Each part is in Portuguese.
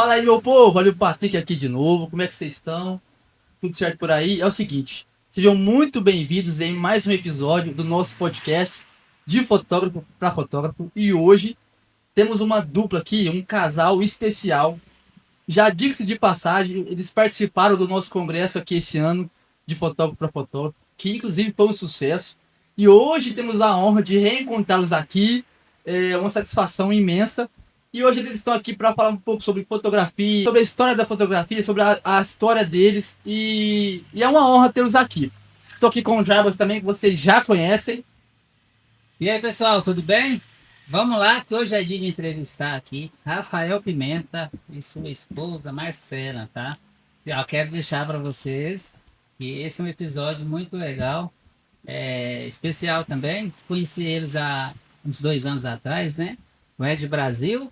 Fala aí, meu povo, olha o Patrick aqui de novo, como é que vocês estão? Tudo certo por aí? É o seguinte, sejam muito bem-vindos em mais um episódio do nosso podcast de fotógrafo para fotógrafo. E hoje temos uma dupla aqui, um casal especial. Já diga-se de passagem, eles participaram do nosso congresso aqui esse ano de fotógrafo para fotógrafo, que inclusive foi um sucesso. E hoje temos a honra de reencontrá-los aqui, é uma satisfação imensa. E hoje eles estão aqui para falar um pouco sobre fotografia, sobre a história da fotografia, sobre a história deles. E é uma honra tê-los aqui. Estou aqui com o Jarbas também, que vocês já conhecem. E aí, pessoal, tudo bem? Vamos lá, que hoje é dia de entrevistar aqui Rafael Pimenta e sua esposa Marcela, tá? Eu quero deixar para vocês que esse é um episódio muito legal, especial também. Conheci eles há uns 2 anos atrás, né? No Ed Brasil.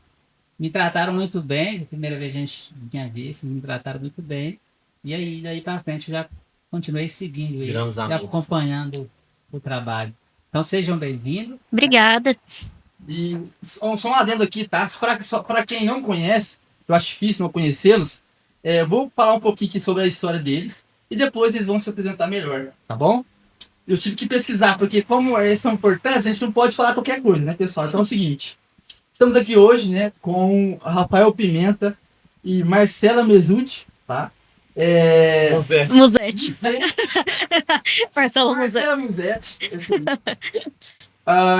Me trataram muito bem, a primeira vez que a gente tinha visto, me trataram muito bem. E aí, daí para frente, eu já continuei seguindo eles e acompanhando o trabalho. Então, sejam bem-vindos. Obrigada. E só um adendo aqui, tá? Para quem não conhece, eu acho difícil não conhecê-los, vou falar um pouquinho aqui sobre a história deles e depois eles vão se apresentar melhor, tá bom? Eu tive que pesquisar, porque como eles são importantes, a gente não pode falar qualquer coisa, né, pessoal? Então é o seguinte, estamos aqui hoje, né, com Rafael Pimenta e Marcela Mesuti, tá? Musete. Marcelo Musete. Marcela Musetti.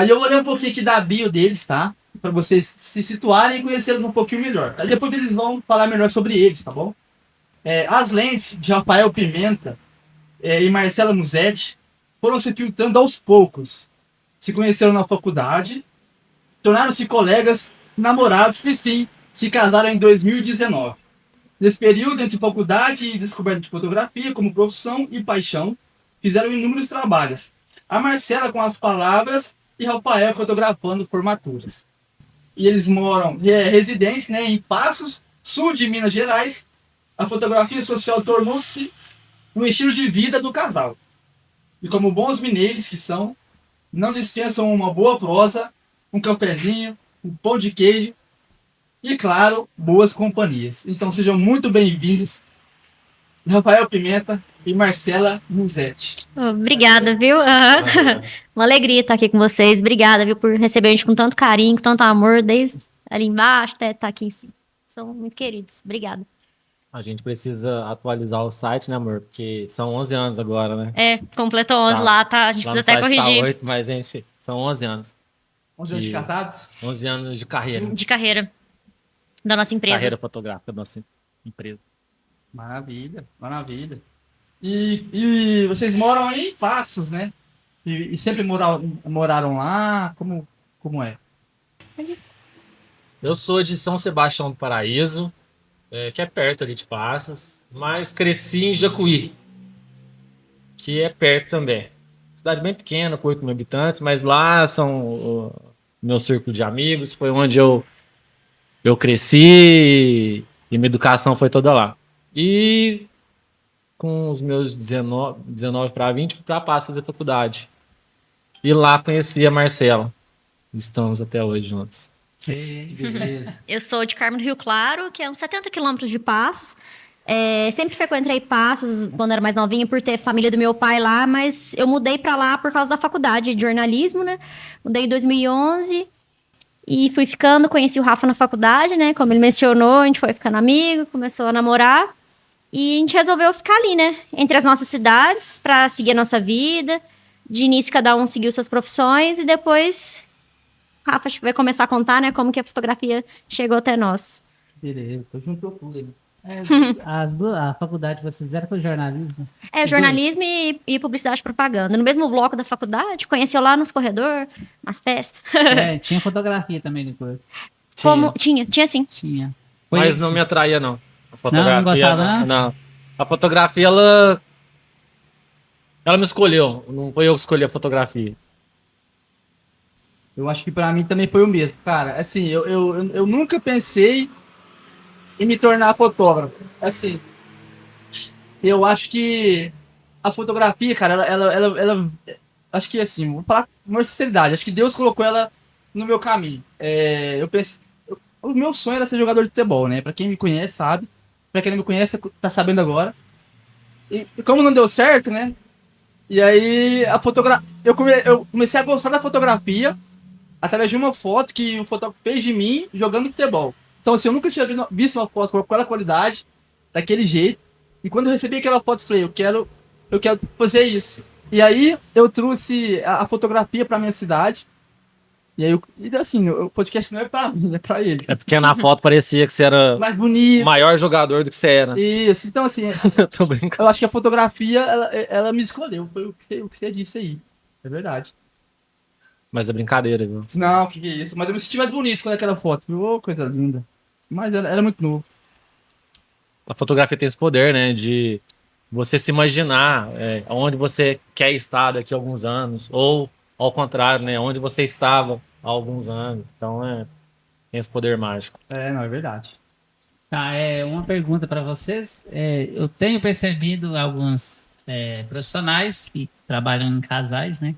E eu vou ler um pouquinho aqui da bio deles, tá? Para vocês se situarem e conhecê-los um pouquinho melhor. Aí depois eles vão falar melhor sobre eles, tá bom? As lentes de Rafael Pimenta e Marcela Musetti foram se filtrando aos poucos. Se conheceram na faculdade, tornaram-se colegas, namorados e sim, se casaram em 2019. Nesse período, entre faculdade e descoberta de fotografia como profissão e paixão, fizeram inúmeros trabalhos. A Marcela com as palavras e Rafael fotografando formaturas. E eles moram residência, né, em Passos, sul de Minas Gerais. A fotografia social tornou-se um estilo de vida do casal. E como bons mineiros que são, não dispensam uma boa prosa, um cafezinho, um pão de queijo e, claro, boas companhias. Então sejam muito bem-vindos, Rafael Pimenta e Marcela Musetti. Obrigada, viu? Uma alegria estar aqui com vocês. Obrigada, viu, por receber a gente com tanto carinho, com tanto amor, desde ali embaixo até estar aqui em cima. São muito queridos. Obrigada. A gente precisa atualizar o site, né, amor? Porque são 11 anos agora, né? Completou 11 lá, tá? A gente Lá precisa no até site corrigir. Tá 8, mas, gente, são 11 anos. 11 anos de casados? 11 anos de carreira. De carreira da nossa empresa. Carreira fotográfica da nossa empresa. Maravilha, maravilha. E vocês moram em Passos, né? E sempre moraram lá? Como é? Eu sou de São Sebastião do Paraíso, que é perto ali de Passos, mas cresci em Jacuí, que é perto também. Cidade bem pequena, com 8 mil habitantes, mas lá são o meu círculo de amigos, foi onde eu cresci e minha educação foi toda lá. E com os meus 19 para 20, fui para Passos fazer faculdade. E lá conheci a Marcela. Estamos até hoje juntos. Beleza. Eu sou de Carmo do Rio Claro, que é uns 70 quilômetros de Passos. Sempre frequentei Passos quando era mais novinha por ter família do meu pai lá, mas eu mudei para lá por causa da faculdade de jornalismo, né? Mudei em 2011 e fui ficando, conheci o Rafa na faculdade, né? Como ele mencionou, a gente foi ficando amigo, começou a namorar e a gente resolveu ficar ali, né? Entre as nossas cidades para seguir a nossa vida. De início, cada um seguiu suas profissões e depois Rafa vai começar a contar, né, como que a fotografia chegou até nós. Beleza, tô junto com ele. A faculdade que vocês fizeram foi jornalismo? Jornalismo e publicidade e propaganda. No mesmo bloco da faculdade, conheceu lá nos corredores, nas festas. Tinha fotografia também depois. Tinha sim. Tinha. Mas não me atraía, não. A fotografia, não gostava, não. A fotografia, ela me escolheu. Não foi eu que escolhi a fotografia. Eu acho que pra mim também foi o mesmo. Cara, assim, eu nunca pensei em me tornar fotógrafo. Assim, eu acho que a fotografia, cara, ela acho que assim, vou falar com uma sinceridade, acho que Deus colocou ela no meu caminho. Eu pensei, O meu sonho era ser jogador de futebol, né? Pra quem me conhece, sabe. Pra quem não me conhece, tá sabendo agora. E como não deu certo, né? E aí, eu comecei a gostar da fotografia através de uma foto que o fotógrafo fez de mim jogando futebol. Então, assim, eu nunca tinha visto uma foto com aquela qualidade, daquele jeito. E quando eu recebi aquela foto, eu falei, eu quero fazer isso. E aí, eu trouxe a fotografia pra minha cidade. E aí, assim, o podcast não é pra mim, é pra eles. É porque na foto parecia que você era Mais o bonito. maior jogador do que você era. Isso, então assim, Tô brincando. eu acho que a fotografia, ela me escolheu. Foi o que você disse aí. É verdade. Mas é brincadeira, viu? Não, que é isso. Mas eu me senti mais bonito com aquela foto. Ô, coisa linda. Mas era muito novo. A fotografia tem esse poder, né? De você se imaginar onde você quer estar daqui a alguns anos. Ou, ao contrário, né? Onde você estava há alguns anos. Então, tem esse poder mágico. Não, é verdade. Tá, uma pergunta para vocês. Eu tenho percebido alguns profissionais que trabalham em casais, né?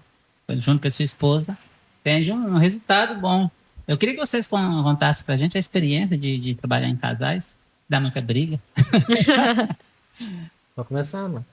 Junto com a sua esposa, tem um resultado bom. Eu queria que vocês contassem pra gente a experiência de trabalhar em casais. Dá muita briga. Tô começando.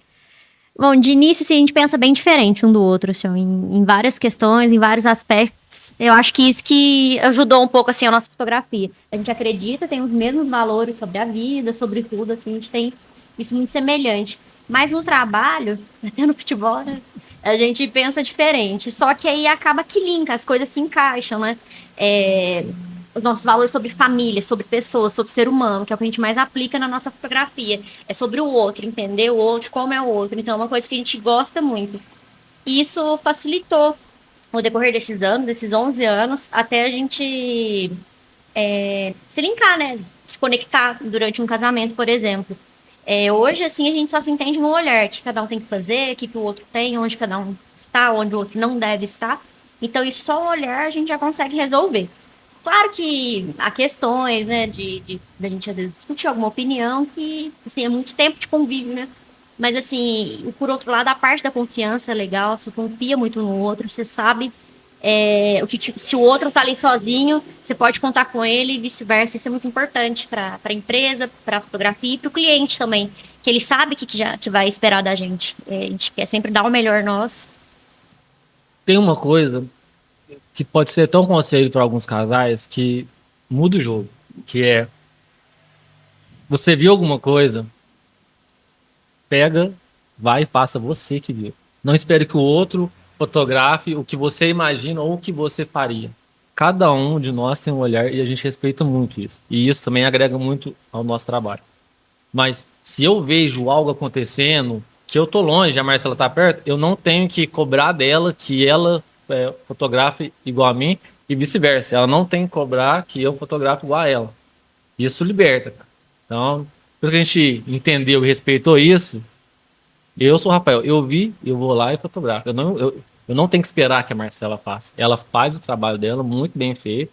Bom, de início, assim, a gente pensa bem diferente um do outro, assim, em várias questões, em vários aspectos. Eu acho que isso que ajudou um pouco, assim, a nossa fotografia. A gente acredita, tem os mesmos valores sobre a vida, sobre tudo, assim, a gente tem isso muito semelhante. Mas no trabalho, até no futebol, né, a gente pensa diferente. Só que aí acaba que linka, as coisas se encaixam, né? Os nossos valores sobre família, sobre pessoas, sobre ser humano, que é o que a gente mais aplica na nossa fotografia. É sobre o outro, entender o outro, como é o outro. Então, é uma coisa que a gente gosta muito. E isso facilitou no decorrer desses anos, desses 11 anos, até a gente se linkar, né? Se conectar durante um casamento, por exemplo. Hoje, assim, a gente só se entende no olhar, que cada um tem que fazer, o que o outro tem, onde cada um está, onde o outro não deve estar. Então, isso só o olhar a gente já consegue resolver. Claro que há questões, né, de a gente às vezes discutir alguma opinião que, assim, é muito tempo de convívio, né? Mas, assim, por outro lado, a parte da confiança é legal, você confia muito no outro, você sabe se o outro tá ali sozinho, você pode contar com ele e vice-versa. Isso é muito importante para a empresa, para a fotografia e para o cliente também, que ele sabe o que vai esperar da gente. A gente quer sempre dar o melhor nosso. Tem uma coisa que pode ser tão conselho para alguns casais que muda o jogo, que é você viu alguma coisa, pega, vai e faça você que viu. Não espere que o outro fotografe o que você imagina ou o que você faria. Cada um de nós tem um olhar e a gente respeita muito isso. E isso também agrega muito ao nosso trabalho. Mas se eu vejo algo acontecendo, que eu tô longe, a Marcela tá perto, eu não tenho que cobrar dela que ela fotografe igual a mim e vice-versa. Ela não tem que cobrar que eu fotografe igual a ela. Isso liberta, cara. Então, depois que a gente entendeu e respeitou isso, eu sou o Rafael, eu vi, eu vou lá e fotografo. Eu não tenho que esperar que a Marcela faça. Ela faz o trabalho dela muito bem feito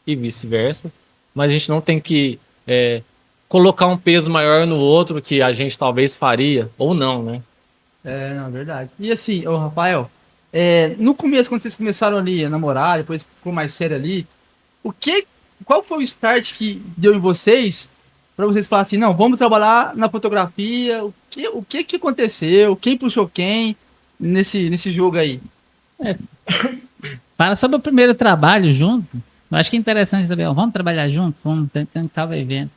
e vice-versa. Mas a gente não tem que colocar um peso maior no outro que a gente talvez faria, ou não, né? Não, é verdade. E assim, ô Rafael, no começo, quando vocês começaram ali a namorar, depois ficou mais sério ali, qual foi o start que deu em vocês para vocês falarem assim, não, vamos trabalhar na fotografia, o que aconteceu, quem puxou quem nesse jogo aí? Fala sobre o primeiro trabalho junto. Eu acho que é interessante saber, vamos trabalhar junto, vamos tentar o evento.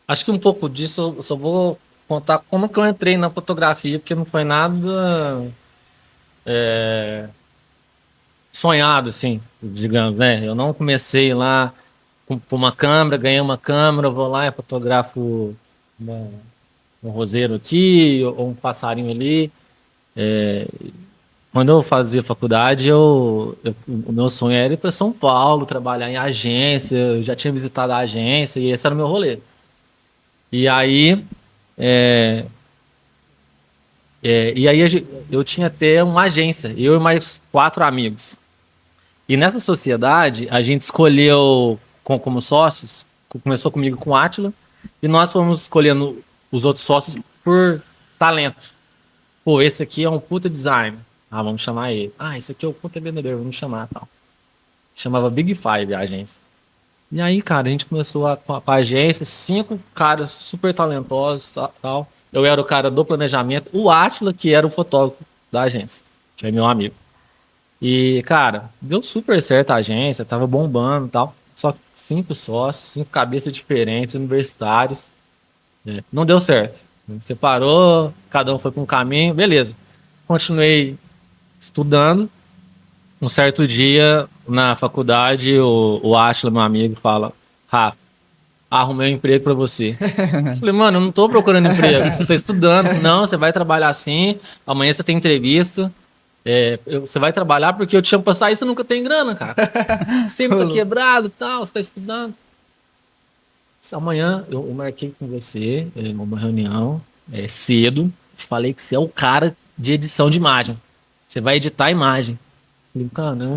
Acho que um pouco disso eu só vou contar como que eu entrei na fotografia, porque não foi nada sonhado, assim, digamos, né? Eu não comecei lá com uma câmera, ganhei uma câmera, vou lá e fotografo um roseiro aqui, ou um passarinho ali. Quando eu fazia faculdade, o meu sonho era ir para São Paulo, trabalhar em agência, eu já tinha visitado a agência e esse era o meu rolê. E aí, eu tinha até uma agência, eu e mais 4 amigos. E nessa sociedade, a gente escolheu como sócios, começou comigo com o Átila, e nós fomos escolhendo os outros sócios por talento. Pô, esse aqui é um puta designer. Ah, vamos chamar ele. Ah, esse aqui é o puta vendedor, vamos chamar tal. Chamava Big Five a agência. E aí, cara, a gente começou com a agência, 5 caras super talentosos, tal. Eu era o cara do planejamento, o Átila, que era o fotógrafo da agência, que é meu amigo. E, cara, deu super certo a agência, tava bombando e tal. Só que 5 sócios, 5 cabeças diferentes, universitários. Né? Não deu certo. Separou, cada um foi para um caminho, beleza. Continuei estudando. Um certo dia, na faculdade, o Átila, meu amigo, fala: Rafa, arrumei um emprego pra você. Eu falei, mano, eu não tô procurando emprego, eu tô estudando. Não, você vai trabalhar assim, amanhã você tem entrevista. Você vai trabalhar porque eu te chamo pra sair, você nunca tem grana, cara. Sempre tá quebrado e tal, você tá estudando. Amanhã eu marquei com você uma reunião cedo. Falei que você é o cara de edição de imagem. Você vai editar a imagem. Falei, cara, eu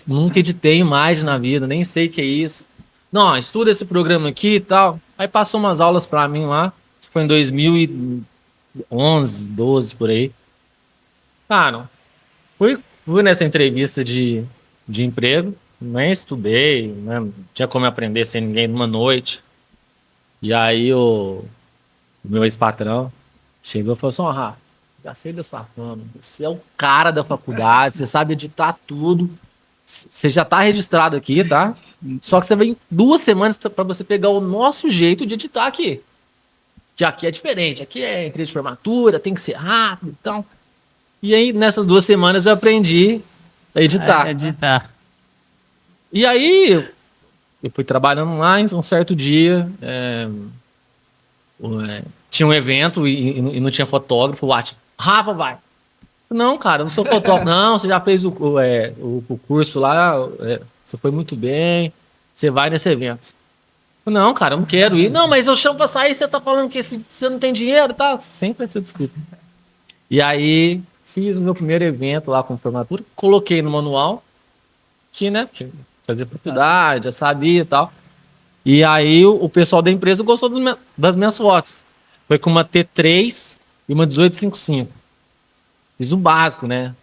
nunca editei imagem na vida, nem sei o que é isso. Não, estuda esse programa aqui e tal. Aí passou umas aulas pra mim lá. Isso foi em 2011, 12 por aí. Cara, fui nessa entrevista de emprego, nem estudei, né? Não tinha como aprender sem ninguém numa noite. E aí o meu ex-patrão chegou e falou assim: ó, Rafa, já sei da sua fama, você é o cara da faculdade, você sabe editar tudo, você já tá registrado aqui, tá? Só que você vem 2 semanas para você pegar o nosso jeito de editar aqui. Que aqui é diferente, aqui é entrevista de formatura, tem que ser rápido e tal. E aí, nessas 2 semanas, eu aprendi a editar. Editar. E aí, eu fui trabalhando lá, em um certo dia, tinha um evento e não tinha fotógrafo. O Rafa, vai. Não, cara, eu não sou fotógrafo. Não, você já fez o curso lá, você foi muito bem, você vai nesse evento. Não, cara, eu não quero ir. Não, mas eu chamo pra sair, você tá falando que você não tem dinheiro e tal. Sempre essa desculpa. E aí, fiz o meu primeiro evento lá com formatura, coloquei no manual, que, né, fazia propriedade, já sabia e tal. E aí o pessoal da empresa gostou das minhas fotos. Foi com uma T3 e uma 1855. Fiz o básico, né?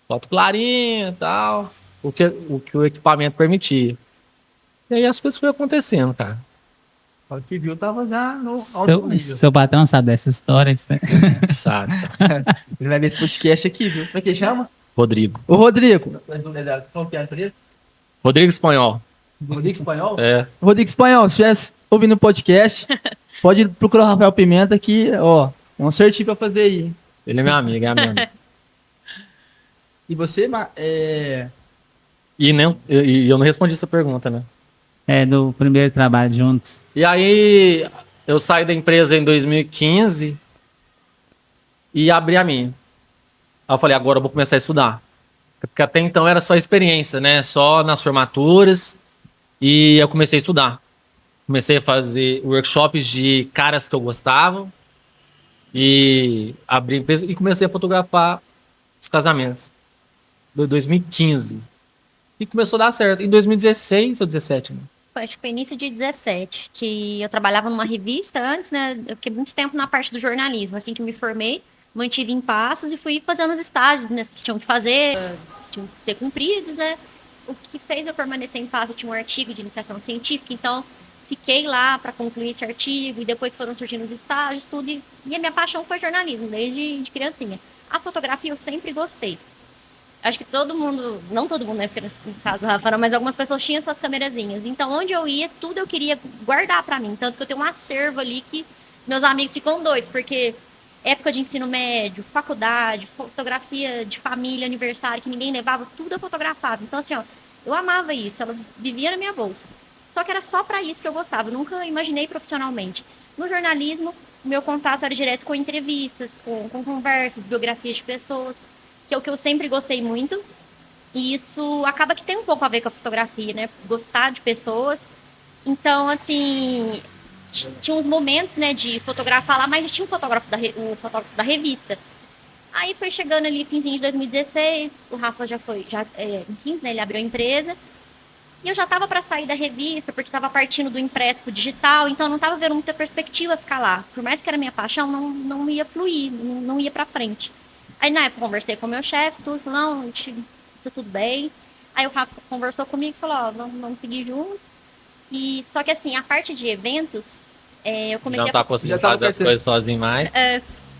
Foto clarinha e tal, o que o equipamento permitia. E aí as coisas foram acontecendo, cara. O que viu tava já no alto Seu, nível. seu patrão sabe dessa história, né? Sabe, sabe. Ele vai ver esse podcast aqui, viu? Como é que chama? Rodrigo. Ô, Rodrigo. Qual que é a empresa? Rodrigo Espanhol. Rodrigo Espanhol? É. Rodrigo Espanhol, se estivesse ouvindo o podcast, pode procurar o Rafael Pimenta aqui, ó. Um certinho pra fazer aí. Ele é meu amigo, é meu amigo. E você, E eu não respondi essa pergunta, né? É do primeiro trabalho junto. E aí eu saí da empresa em 2015 e abri a minha. Aí eu falei, agora eu vou começar a estudar. Porque até então era só experiência, né? Só nas formaturas. E eu comecei a estudar. Comecei a fazer workshops de caras que eu gostava. E abri a empresa e comecei a fotografar os casamentos. De 2015. E começou a dar certo. Em 2016 ou 2017, né? Acho que foi início de 17, que eu trabalhava numa revista antes, né? Eu fiquei muito tempo na parte do jornalismo. Assim que me formei, mantive em Passos e fui fazendo os estágios, né, que tinham que fazer, tinham que ser cumpridos, né? O que fez eu permanecer em Passos, eu tinha um artigo de iniciação científica, então fiquei lá para concluir esse artigo e depois foram surgindo os estágios, tudo. E a minha paixão foi jornalismo, desde de criancinha. A fotografia eu sempre gostei. Acho que todo mundo, não todo mundo, né, porque no caso Rafa, mas algumas pessoas tinham suas câmerazinhas. Então, onde eu ia, tudo eu queria guardar pra mim. Tanto que eu tenho um acervo ali que meus amigos ficam doidos, porque época de ensino médio, faculdade, fotografia de família, aniversário, que ninguém levava, tudo eu fotografava. Então, assim, ó, eu amava isso, ela vivia na minha bolsa. Só que era só pra isso que eu gostava, eu nunca imaginei profissionalmente. No jornalismo, o meu contato era direto com entrevistas, com conversas, biografias de pessoas, que é o que eu sempre gostei muito. E isso acaba que tem um pouco a ver com a fotografia, né? Gostar de pessoas. Então, assim, tinha uns momentos, né, de fotografar lá, mas tinha um fotógrafo o fotógrafo da revista. Aí foi chegando ali, finzinho de 2016, o Rafa em 15, né, ele abriu a empresa. E eu já estava para sair da revista, porque estava partindo do impresso pro digital, então eu não estava vendo muita perspectiva ficar lá. Por mais que era minha paixão, não ia fluir, não ia para frente. Aí na época conversei com o meu chefe, tudo, falou, não, tá tudo bem. Aí o Rafa conversou comigo e falou, ó, vamos seguir juntos. E só que assim, a parte de eventos, eu comecei Não tá conseguindo Já tava fazer as crescendo. coisas sozinho mais.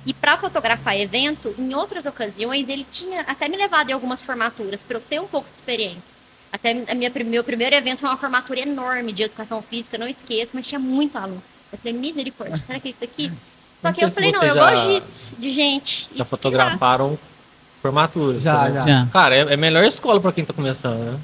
E para fotografar evento, em outras ocasiões, ele tinha até me levado em algumas formaturas para eu ter um pouco de experiência. Até meu primeiro evento foi uma formatura enorme de educação física, não esqueço, mas tinha muito aluno. Eu falei, misericórdia, será que é isso aqui? Só Não que sei eu se falei, não, você eu já- gosto disso, de gente. Já E fotografaram formatura. Já, também. já. Já. Cara, é a melhor escola pra quem tá começando, né?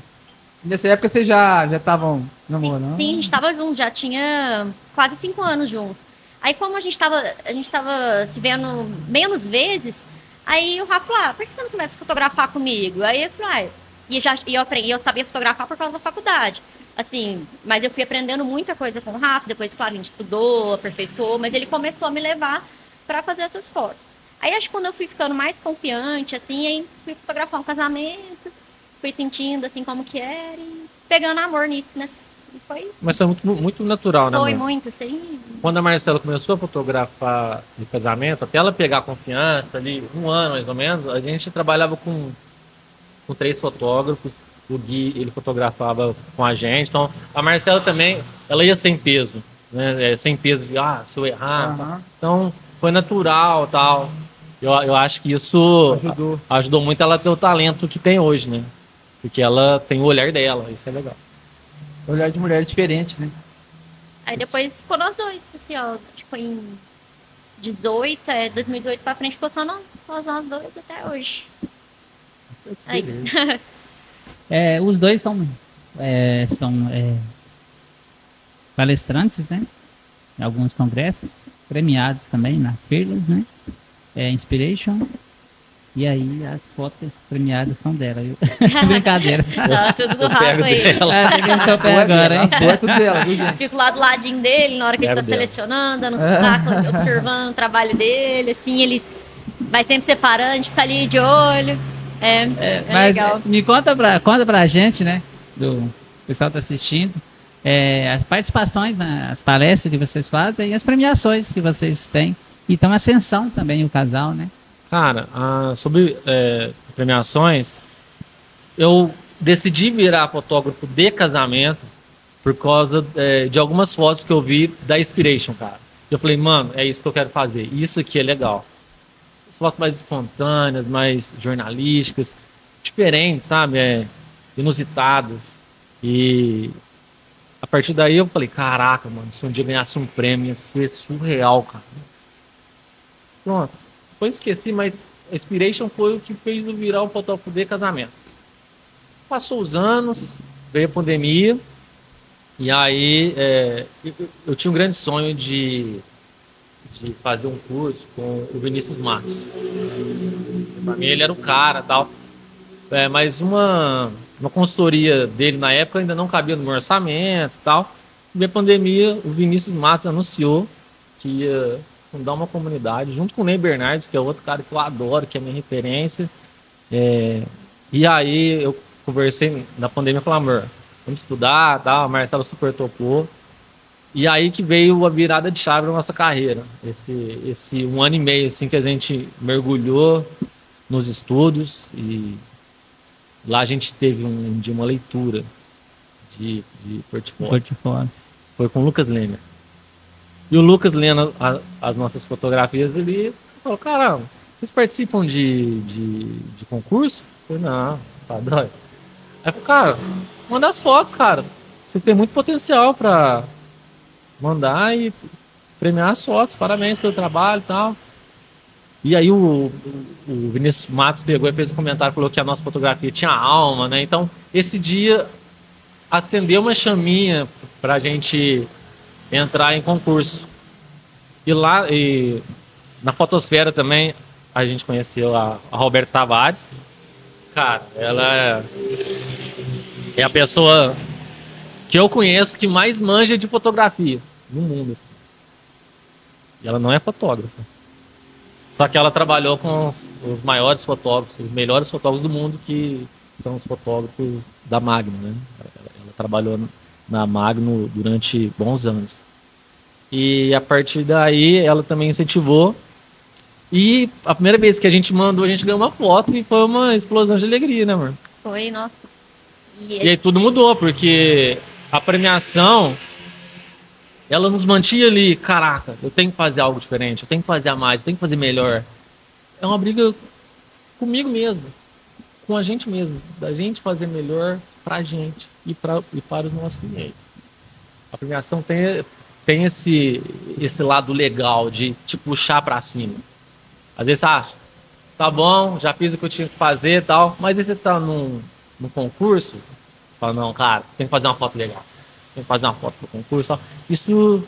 Nessa época vocês já estavam namorando? Sim, a gente tava junto, já tinha quase 5 anos juntos. Aí como a gente tava se vendo menos vezes, aí o Rafa falou, por que você não começa a fotografar comigo? Aí eu falei, eu sabia fotografar por causa da faculdade. Assim, mas eu fui aprendendo muita coisa com o Rafa, depois, claro, a gente estudou, aperfeiçoou, mas ele começou a me levar para fazer essas fotos. Aí acho que quando eu fui ficando mais confiante, assim, aí fui fotografar um casamento, fui sentindo assim como que era e pegando amor nisso, né? E Mas foi muito natural, né, foi amor? muito, sim. Quando a Marcela começou a fotografar de casamento, até ela pegar confiança ali, 1 ano mais ou menos, a gente trabalhava com 3 fotógrafos. O Gui, ele fotografava com a gente. Então, a Marcela também, ela ia sem peso, né? Sem peso de, se eu errar. Aham. Então, foi natural tal. Eu acho que isso ajudou muito ela a ter o talento que tem hoje, né? Porque ela tem o olhar dela, isso é legal. Olhar de mulher é diferente, né? Aí depois ficou nós dois, assim, ó, tipo em 2018 pra frente ficou só nós dois até hoje. Aí, Os dois são palestrantes, né? Em alguns congressos, premiados também na Fearless, né? Inspiration. E aí as fotos premiadas são dela, viu? Brincadeira. tá tudo do Eu pego Rafa aí. dela. Peguei no seu pé agora, hein? As boas é tudo dela, viu, gente? Fico lá do ladinho dele, na hora que ele Quero tá dela. selecionando, dando uns pitacos, observando o trabalho dele, assim, ele vai sempre separando, a gente fica ali de olho. É Mas legal. me conta pra gente, né? Do pessoal tá assistindo. As participações nas palestras que vocês fazem e as premiações que vocês têm. Então, ascensão também, o casal, né? Cara, sobre premiações, eu decidi virar fotógrafo de casamento por causa de algumas fotos que eu vi da Inspiration, cara. Eu falei, mano, é isso que eu quero fazer. Isso aqui é legal. As fotos mais espontâneas, mais jornalísticas, diferentes, sabe? Inusitadas. E a partir daí eu falei, caraca, mano, se um dia ganhasse um prêmio ia ser surreal, cara. Pronto. Depois esqueci, mas a Inspiration foi o que fez eu virar o fotógrafo de casamento. Passou os anos, veio a pandemia, e aí eu tinha um grande sonho de fazer um curso com o Vinícius Matos. Pra mim ele era o cara e tal. Mas uma consultoria dele na época ainda não cabia no meu orçamento e tal. E a pandemia, o Vinícius Matos anunciou que ia fundar uma comunidade junto com o Ney Bernardes, que é outro cara que eu adoro, que é minha referência. E aí eu conversei na pandemia e falei, amor, vamos estudar, tal. A Marcela super topou. E aí que veio a virada de chave na nossa carreira. Esse 1 ano e meio assim, que a gente mergulhou nos estudos, e lá a gente teve um dia uma leitura de portfólio. Portfólio. Foi com o Lucas Lehner. E o Lucas lendo as nossas fotografias, ele falou, caramba, vocês participam de concurso? Eu falei, não, tá doido. Aí eu falei, cara, manda as fotos, cara. Vocês têm muito potencial pra mandar e premiar as fotos. Parabéns pelo trabalho e tal. E aí o Vinícius Matos pegou e fez um comentário, falou que a nossa fotografia tinha alma, né? Então, esse dia acendeu uma chaminha pra gente entrar em concurso. E lá, na Fotosfera também, a gente conheceu a Roberta Tavares. Cara, ela é a pessoa que eu conheço que mais manja de fotografia no mundo. Assim. E ela não é fotógrafa. Só que ela trabalhou com os maiores fotógrafos, os melhores fotógrafos do mundo, que são os fotógrafos da Magno, né? Ela trabalhou na Magno durante bons anos. E a partir daí ela também incentivou. E a primeira vez que a gente mandou, a gente ganhou uma foto e foi uma explosão de alegria, né, amor? Foi, nossa. E aí tudo mudou, porque a premiação, ela nos mantinha ali, caraca, eu tenho que fazer algo diferente, eu tenho que fazer a mais, eu tenho que fazer melhor. É uma briga comigo mesmo, com a gente mesmo, da gente fazer melhor pra gente e para os nossos clientes. A premiação tem esse lado legal de te puxar pra cima. Às vezes você acha, tá bom, já fiz o que eu tinha que fazer e tal, mas aí você tá num concurso, você fala, não, cara, tem que fazer uma foto legal, tem que fazer uma foto pro concurso e tal. Isso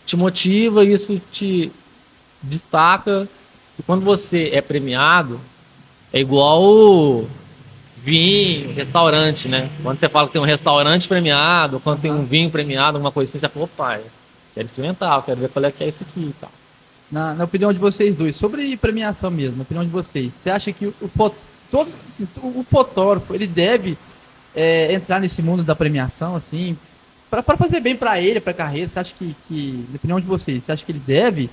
te motiva, isso te destaca. E quando você é premiado, é igual vinho, restaurante, né? Quando você fala que tem um restaurante premiado, quando tem um vinho premiado, alguma coisa assim, você fala, opa, eu quero experimentar, eu quero ver qual é que é esse aqui e tal. Na opinião de vocês dois, sobre premiação mesmo, na opinião de vocês, você acha que o fotógrafo, ele deve entrar nesse mundo da premiação, assim, para fazer bem para ele, para a carreira? Você acha na opinião de vocês, você acha que ele deve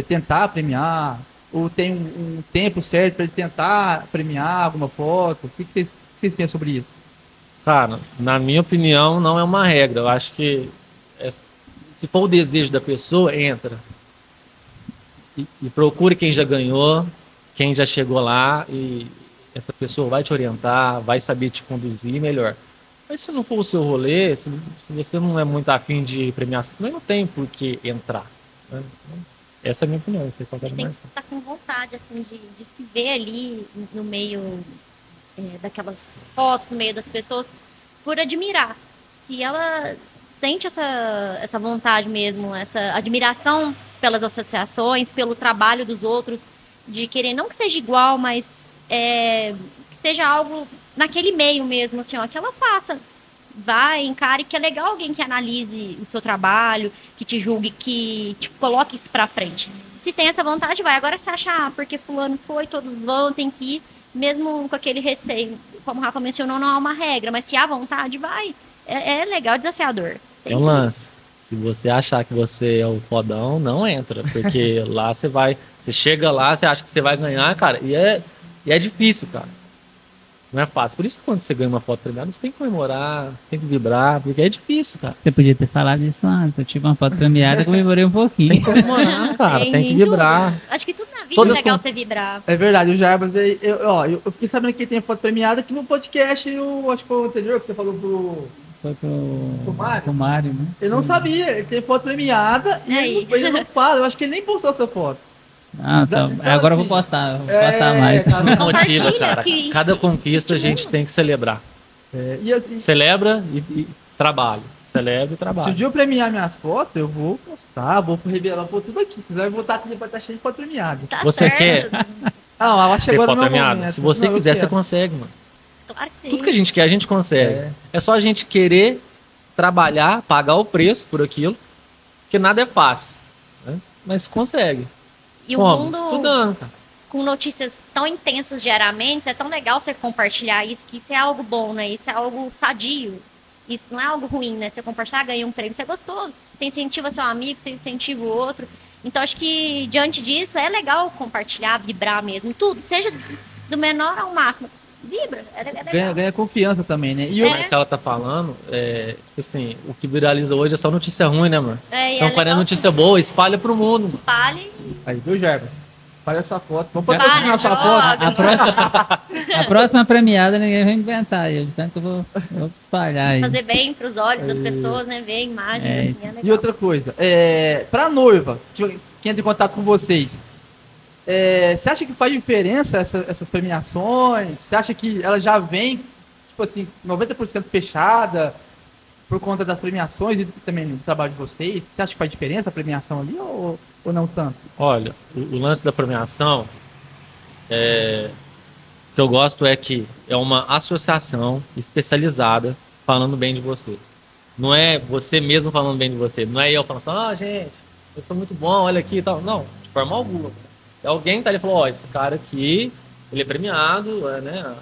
tentar premiar? Ou tem um tempo certo para ele tentar premiar alguma foto? O que vocês pensam sobre isso? Cara, na minha opinião, não é uma regra. Eu acho que se for o desejo da pessoa, entra. E procure quem já ganhou, quem já chegou lá, e essa pessoa vai te orientar, vai saber te conduzir melhor. Mas se não for o seu rolê, se você não é muito afim de premiação, também não tem por que entrar, né? Essa é a minha opinião. Você A gente tem que estar com vontade, assim, de se ver ali no meio daquelas fotos, no meio das pessoas, por admirar. Se ela sente essa vontade mesmo, essa admiração pelas associações, pelo trabalho dos outros, de querer não que seja igual, mas que seja algo naquele meio mesmo, assim, ó, que ela faça. Vai, encare, que é legal alguém que analise o seu trabalho, que te julgue, que te coloque isso pra frente. Se tem essa vontade, vai. Agora você acha, porque fulano foi, todos vão, tem que ir, mesmo com aquele receio. Como o Rafa mencionou, não há uma regra, mas se há vontade, vai. É legal, é desafiador. É um lance. Se você achar que você é o fodão, não entra, porque lá você chega lá, você acha que você vai ganhar, cara, e é difícil, cara. Não é fácil. Por isso que quando você ganha uma foto premiada, você tem que comemorar, tem que vibrar, porque é difícil, cara. Você podia ter falado isso antes. Eu tive uma foto premiada e comemorei um pouquinho. Tem que comemorar, cara, tem que vibrar. Tudo. Acho que tudo na vida Todas é legal com- você vibrar. É verdade, o Jarbas, eu fiquei sabendo que tem foto premiada aqui no podcast, acho que foi o anterior que você falou Foi pro Mário. pro Mário, né? Eu não sabia, ele tem foto premiada e Aí. ele não fala, eu acho que ele nem postou essa foto. Ah, tá. Então, agora eu assim, vou postar mais. cara, Motiva, Compartilha cara. que Cada conquista a gente tem que celebrar. e assim, Celebra e trabalha. Celebra e se o trabalha. dia eu premiar minhas fotos, eu vou postar, vou revelar por tudo aqui. Se vai botar aqui, vai estar cheio de foto premiada. tá Você certo. Ah, ela Ter chegou no foto meu premiada? momento. Se você Não, eu quiser, você quero. consegue, mano. Claro que sim. Tudo que a gente quer, a gente consegue. É só a gente querer trabalhar, pagar o preço por aquilo, que nada é fácil, né? Mas consegue. E o Como? mundo, Estudando, cara. com notícias tão intensas diariamente, é tão legal você compartilhar isso, que isso é algo bom, né? Isso é algo sadio. Isso não é algo ruim, né? Você compartilhar, ganha um prêmio, isso é gostoso. Você incentiva seu amigo, você incentiva o outro. Então, acho que, diante disso, é legal compartilhar, vibrar mesmo. Tudo, seja do menor ao máximo. Vibra, é legal. Ganha confiança também, né? E A eu, Marcela tá falando, tipo assim, o que viraliza hoje é só notícia ruim, né, mano? Então, quando é legal notícia boa, espalha pro mundo. espalhe. aí, viu, Jarbas? Espalha a sua foto. Vamos Espalha, patrocinar a sua joga. foto. A próxima premiada ninguém vai inventar aí. Tanto eu vou espalhar aí. Fazer bem pros olhos das pessoas, né? Ver imagens, assim, é legal. E outra coisa, pra noiva, que entra em contato com vocês, você acha que faz diferença essas premiações? Você acha que ela já vem, tipo assim, 90% fechada por conta das premiações e também do trabalho de vocês? Você acha que faz diferença a premiação ali ou não tanto? Olha, o lance da premiação, que eu gosto é que é uma associação especializada falando bem de você. Não é você mesmo falando bem de você. Não é eu falando assim, gente, eu sou muito bom, olha aqui e tal. Não, de forma alguma. É alguém que tá ali e falou, esse cara aqui, ele é premiado, né?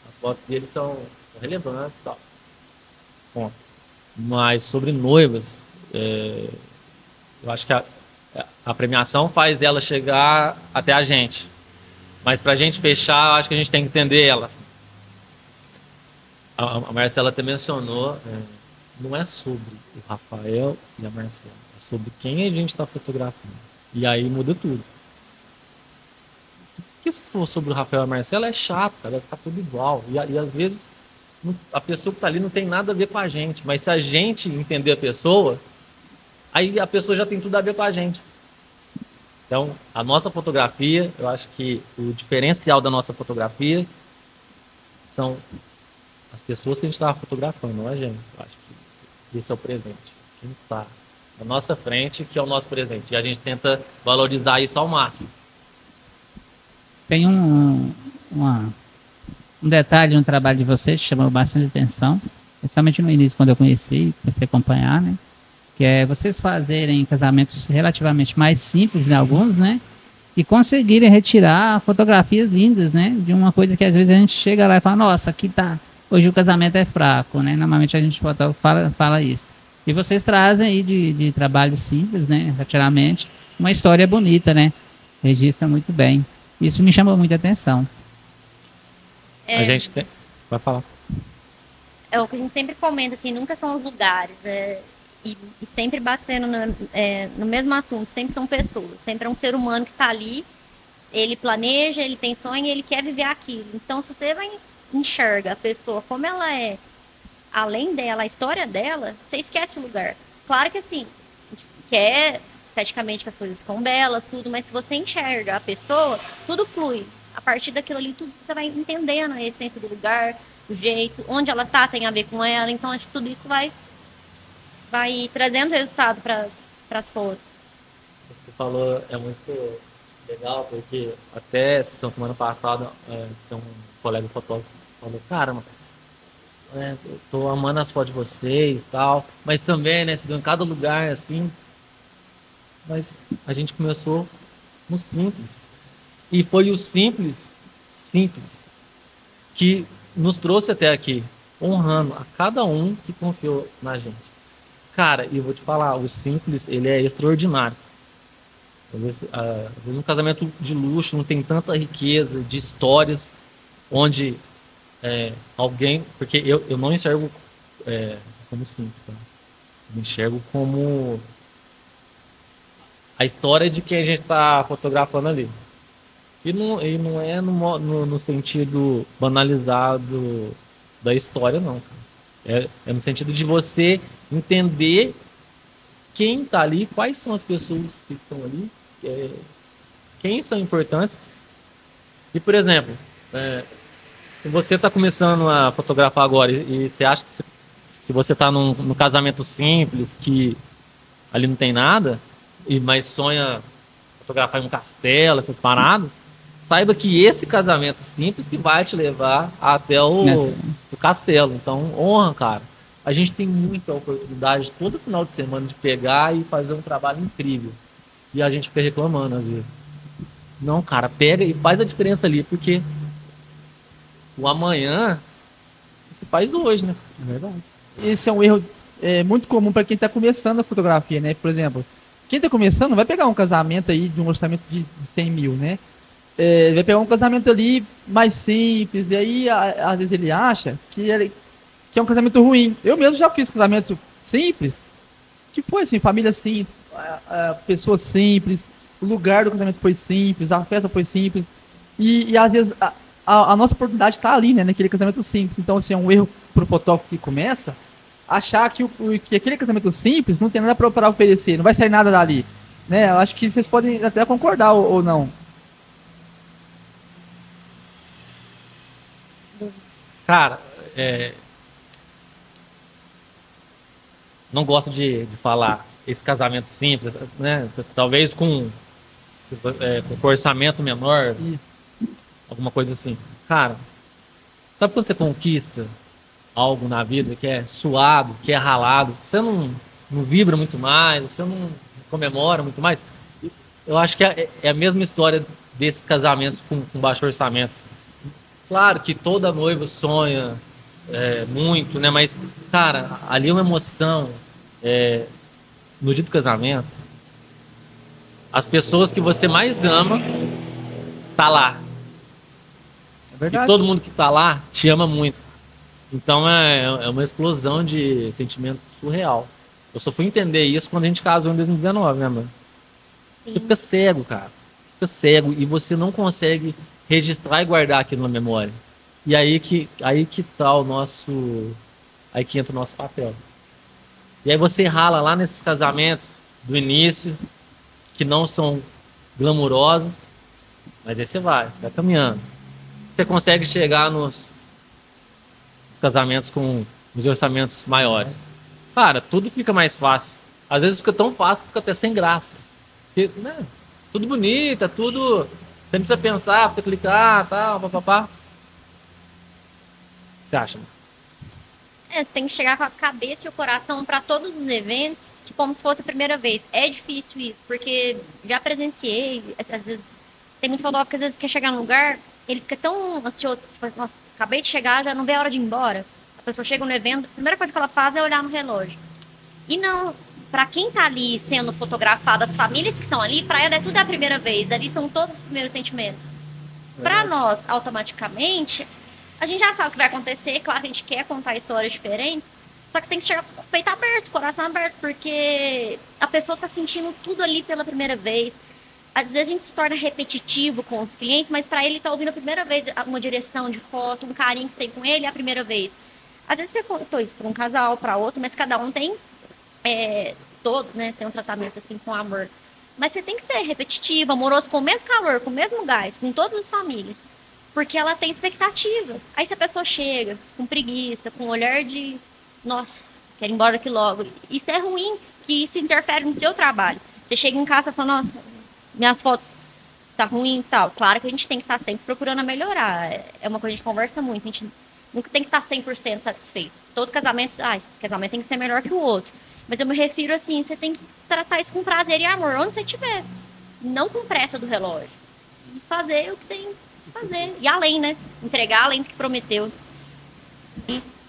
As fotos dele são relevantes e tal. Bom, mas sobre noivas, eu acho que a premiação faz ela chegar até a gente. Mas pra gente fechar, eu acho que a gente tem que entender elas. A Marcela até mencionou não é sobre o Rafael e a Marcela, é sobre quem a gente está fotografando. E aí muda tudo. Porque se for sobre o Rafael e a Marcela é chato, cara, vai ficar tudo igual. E às vezes a pessoa que está ali não tem nada a ver com a gente, mas se a gente entender a pessoa, aí a pessoa já tem tudo a ver com a gente. Então, a nossa fotografia, eu acho que o diferencial da nossa fotografia são as pessoas que a gente estava fotografando, não a gente. Eu acho que esse é o presente. Quem está na nossa frente, que é o nosso presente. E a gente tenta valorizar isso ao máximo. Tem um detalhe no trabalho de vocês que chamou bastante atenção, principalmente no início, quando eu conheci, comecei a acompanhar, né? Que é vocês fazerem casamentos relativamente mais simples em alguns, né? E conseguirem retirar fotografias lindas, né? De uma coisa que às vezes a gente chega lá e fala, nossa, aqui tá, hoje o casamento é fraco, né? Normalmente a gente fala isso. E vocês trazem aí de trabalho simples, né? Relativamente, uma história bonita, né? Registra muito bem. Isso me chamou muita atenção. A gente tem... Vai falar. É o que a gente sempre comenta, assim, nunca são os lugares, e sempre batendo no mesmo assunto, sempre são pessoas, sempre é um ser humano que está ali, ele planeja, ele tem sonho e ele quer viver aquilo. Então, se você enxerga a pessoa como ela é, além dela, a história dela, você esquece o lugar. Claro que assim, a gente quer esteticamente que as coisas ficam belas, tudo, mas se você enxerga a pessoa, tudo flui. A partir daquilo ali, tudo, você vai entendendo a essência do lugar, o jeito, onde ela tá tem a ver com ela, então acho que tudo isso vai trazendo resultado para as fotos. O que você falou é muito legal, porque até essa semana passada tem um colega fotógrafo que falou, cara, eu tô amando as fotos de vocês e tal, mas também, né, vocês vão em cada lugar assim, mas a gente começou no simples. E foi o simples, que nos trouxe até aqui, honrando a cada um que confiou na gente. Cara, e eu vou te falar, o simples, ele é extraordinário. Às vezes um casamento de luxo não tem tanta riqueza de histórias, onde alguém... Porque eu não enxergo como simples, tá? Eu enxergo como a história de quem a gente está fotografando ali. E não é no sentido banalizado da história, não, cara. É no sentido de você entender quem está ali, quais são as pessoas que estão ali, quem são importantes. E, por exemplo, se você está começando a fotografar agora e você acha que você está num casamento simples, que ali não tem nada, mas sonha fotografar em um castelo, essas paradas, saiba que esse casamento simples que vai te levar até o castelo. Então, honra, cara. A gente tem muita oportunidade todo final de semana de pegar e fazer um trabalho incrível. E a gente fica reclamando às vezes. Não, cara, pega e faz a diferença ali, porque o amanhã se faz hoje, né? É verdade. Esse é um erro muito comum para quem está começando a fotografia, né? Por exemplo, quem está começando vai pegar um casamento aí de um orçamento de 100 mil, né? Vai pegar um casamento ali mais simples, e aí às vezes ele acha que é um casamento ruim. Eu mesmo já fiz casamento simples, que foi assim, família simples, pessoas simples, o lugar do casamento foi simples, a festa foi simples, e às vezes a nossa oportunidade está ali, né, naquele casamento simples. Então, assim, é um erro pro fotógrafo que começa achar que aquele casamento simples não tem nada para oferecer, não vai sair nada dali, né? Eu acho que vocês podem até concordar ou não. Cara, não gosto de falar esse casamento simples, né? Talvez com orçamento menor, alguma coisa assim. Cara, sabe quando você conquista algo na vida que é suado, que é ralado, você não vibra muito mais, você não comemora muito mais? Eu acho que é a mesma história desses casamentos com baixo orçamento. Claro que toda noiva sonha muito, né? Mas, cara, ali é uma emoção. No dia do casamento, as pessoas que você mais ama tá lá. É verdade. E todo mundo que tá lá te ama muito. Então é uma explosão de sentimentos surreal. Eu só fui entender isso quando a gente casou em 2019, né, mano? Sim. Você fica cego, cara. Você fica cego e você não consegue registrar e guardar aquilo na memória. E aí que tá o nosso... Aí que entra o nosso papel. E aí você rala lá nesses casamentos do início, que não são glamurosos, mas aí você vai caminhando. Você consegue chegar nos casamentos com os orçamentos maiores. Cara, tudo fica mais fácil. Às vezes fica tão fácil que fica até sem graça. Porque, né, tudo bonito, é tudo... Você não precisa pensar, precisa clicar, tal, papapá. O que você acha, mano? Você tem que chegar com a cabeça e o coração para todos os eventos, como se fosse a primeira vez. É difícil isso, porque já presenciei, às vezes, tem muito fotógrafo que às vezes quer chegar num lugar, ele fica tão ansioso, tipo, nossa, acabei de chegar, já não vê a hora de ir embora. A pessoa chega no evento, a primeira coisa que ela faz é olhar no relógio. E não, para quem tá ali sendo fotografado, as famílias que estão ali, para ela é tudo a primeira vez, ali são todos os primeiros sentimentos. Para nós, automaticamente, a gente já sabe o que vai acontecer, claro que a gente quer contar histórias diferentes, só que você tem que chegar com o peito aberto, coração aberto, porque a pessoa tá sentindo tudo ali pela primeira vez. Às vezes a gente se torna repetitivo com os clientes, mas para ele tá ouvindo a primeira vez uma direção de foto, um carinho que você tem com ele é a primeira vez. Às vezes você contou isso para um casal, para outro, mas cada um tem, todos, né, tem um tratamento assim com amor. Mas você tem que ser repetitivo, amoroso, com o mesmo calor, com o mesmo gás, com todas as famílias. Porque ela tem expectativa. Aí se a pessoa chega com preguiça, com um olhar de, nossa, quero ir embora daqui logo. Isso é ruim, que isso interfere no seu trabalho. Você chega em casa e fala, nossa, minhas fotos tá ruim e tal. Claro que a gente tem que estar sempre procurando melhorar. É uma coisa que a gente conversa muito. A gente nunca tem que estar 100% satisfeito. Todo casamento, esse casamento tem que ser melhor que o outro. Mas eu me refiro assim, você tem que tratar isso com prazer e amor, onde você estiver. Não com pressa do relógio. E fazer o que tem que fazer. E além, né? Entregar além do que prometeu.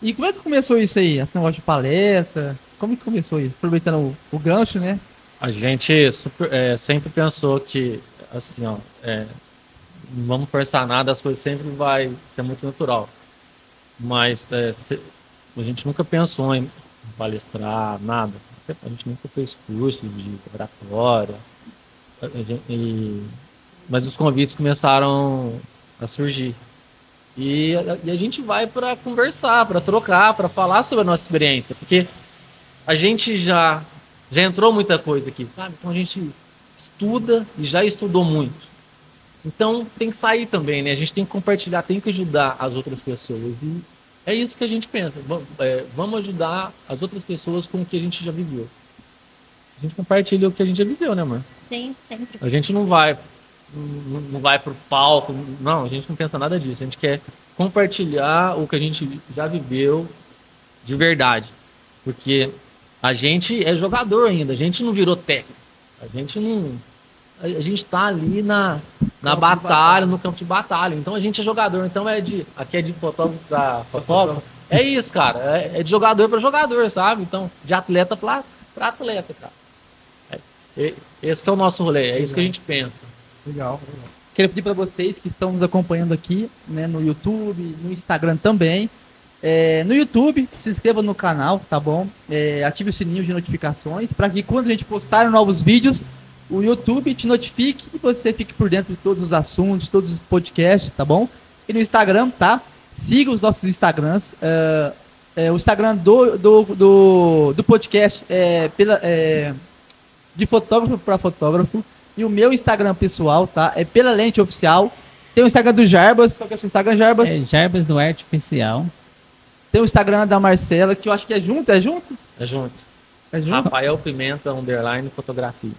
E como é que começou isso aí? Esse negócio de palestra? Como que começou isso? Aproveitando o gancho, né? A gente sempre pensou que, assim, ó, não vamos forçar nada, as coisas sempre vai ser muito natural. Mas a gente nunca pensou em palestrar, nada. A gente nunca fez curso de oratória. Mas os convites começaram a surgir. E a gente vai para conversar, para trocar, para falar sobre a nossa experiência. Porque a gente já entrou muita coisa aqui, sabe? Então a gente estuda e já estudou muito. Então tem que sair também, né? A gente tem que compartilhar, tem que ajudar as outras pessoas. E é isso que a gente pensa. Vamos ajudar as outras pessoas com o que a gente já viveu. A gente compartilha o que a gente já viveu, né, amor? Sim, sempre. A gente não vai pro palco, não, a gente não pensa nada disso. A gente quer compartilhar o que a gente já viveu de verdade. Porque a gente é jogador ainda, a gente não virou técnico. A gente tá ali na batalha, no campo de batalha. Então a gente é jogador. Então aqui é de fotógrafo pra fotógrafo. É isso, cara. É de jogador para jogador, sabe? Então, de atleta para atleta, cara. Esse que é o nosso rolê, é isso que a gente pensa. Legal. Queria pedir para vocês que estão nos acompanhando aqui, né, no YouTube, no Instagram também. No YouTube, se inscreva no canal, tá bom? Ative o sininho de notificações para que quando a gente postar novos vídeos, o YouTube te notifique e você fique por dentro de todos os assuntos, todos os podcasts, tá bom? E no Instagram, tá? Siga os nossos Instagrams. O Instagram do podcast de fotógrafo para fotógrafo. E o meu Instagram pessoal, tá? É Pela Lente Oficial. Tem o Instagram do Jarbas. Qual que é o seu Instagram, Jarbas? Jarbas do Arte Oficial. Tem o Instagram da Marcela, que eu acho que é junto, É junto. É junto? Rafael Pimenta, _ fotografia.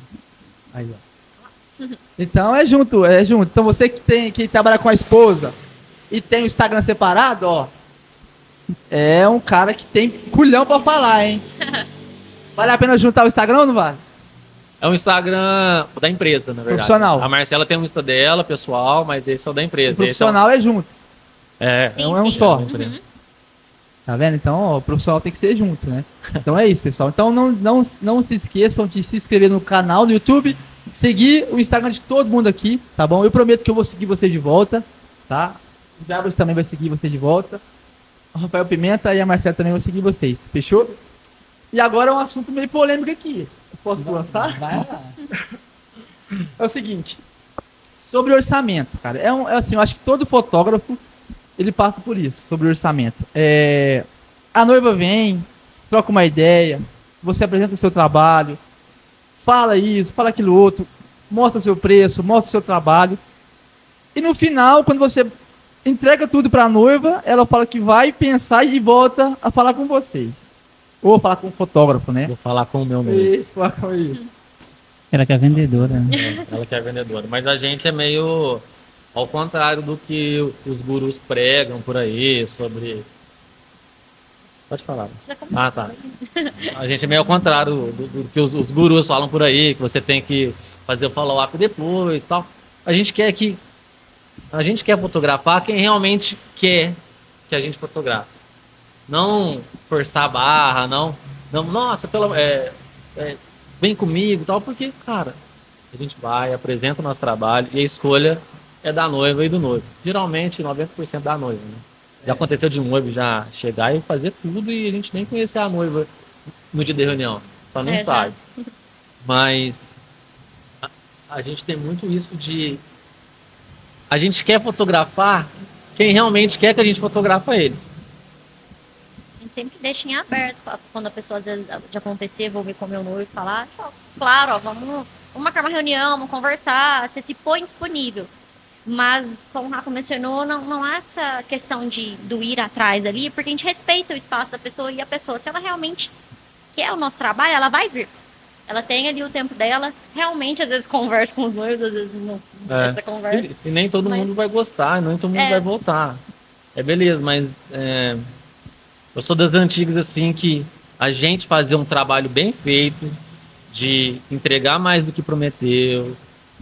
Aí, ó. Então é junto. Então você que trabalha com a esposa e tem o Instagram separado, ó. É um cara que tem culhão pra falar, hein? Vale a pena juntar o Instagram ou não vale? É um Instagram da empresa, na verdade. Profissional. A Marcela tem um Insta dela, pessoal, mas esse é o da empresa. O profissional é junto. Sim, É um sim. só. Uhum. Tá vendo? Então, ó, o profissional tem que ser junto, né? Então é isso, pessoal. Então não se esqueçam de se inscrever no canal do YouTube, seguir o Instagram de todo mundo aqui, tá bom? Eu prometo que eu vou seguir você de volta, tá? O Jabras também vai seguir você de volta. O Rafael Pimenta e a Marcela também vão seguir vocês. Fechou? E agora é um assunto meio polêmico aqui. Eu posso lançar? Vai lá. É o seguinte, sobre orçamento, cara. É assim, eu acho que todo fotógrafo ele passa por isso, sobre orçamento. A noiva vem, troca uma ideia, você apresenta seu trabalho, fala isso, fala aquilo outro, mostra seu preço, mostra seu trabalho. E no final, quando você entrega tudo pra noiva, ela fala que vai pensar e volta a falar com vocês. Ou falar com o fotógrafo, né? Vou falar com o meu mesmo. E fala com ele. Ela que é vendedora, né? Ela que é vendedora. Mas a gente é meio ao contrário do que os gurus pregam por aí sobre. Pode falar. Ah, tá. A gente é meio ao contrário do que os gurus falam por aí, que você tem que fazer o follow-up depois e tal. A gente quer fotografar quem realmente quer que a gente fotografe. Não forçar a barra, não nossa, vem comigo e tal, porque, cara, a gente vai, apresenta o nosso trabalho e a escolha é da noiva e do noivo. Geralmente, 90% da noiva, né? Já aconteceu de um noivo já chegar e fazer tudo e a gente nem conhecer a noiva no dia da reunião. Só nem sabe. Mas a gente tem muito isso de... A gente quer fotografar quem realmente quer que a gente fotografa eles. A gente sempre deixa em aberto, quando a pessoa às vezes de acontecer, vou ver com o meu noivo e falar, claro, ó, vamos marcar uma reunião, vamos conversar, você se põe disponível. Mas, como o Rafa mencionou, não há essa questão do ir atrás ali, porque a gente respeita o espaço da pessoa e a pessoa, se ela realmente quer o nosso trabalho, ela vai vir. Ela tem ali o tempo dela, realmente às vezes conversa com os noivos, às vezes não essa conversa. E nem todo mundo vai gostar, nem todo mundo vai voltar. É beleza, mas eu sou das antigas assim que a gente fazer um trabalho bem feito, de entregar mais do que prometeu,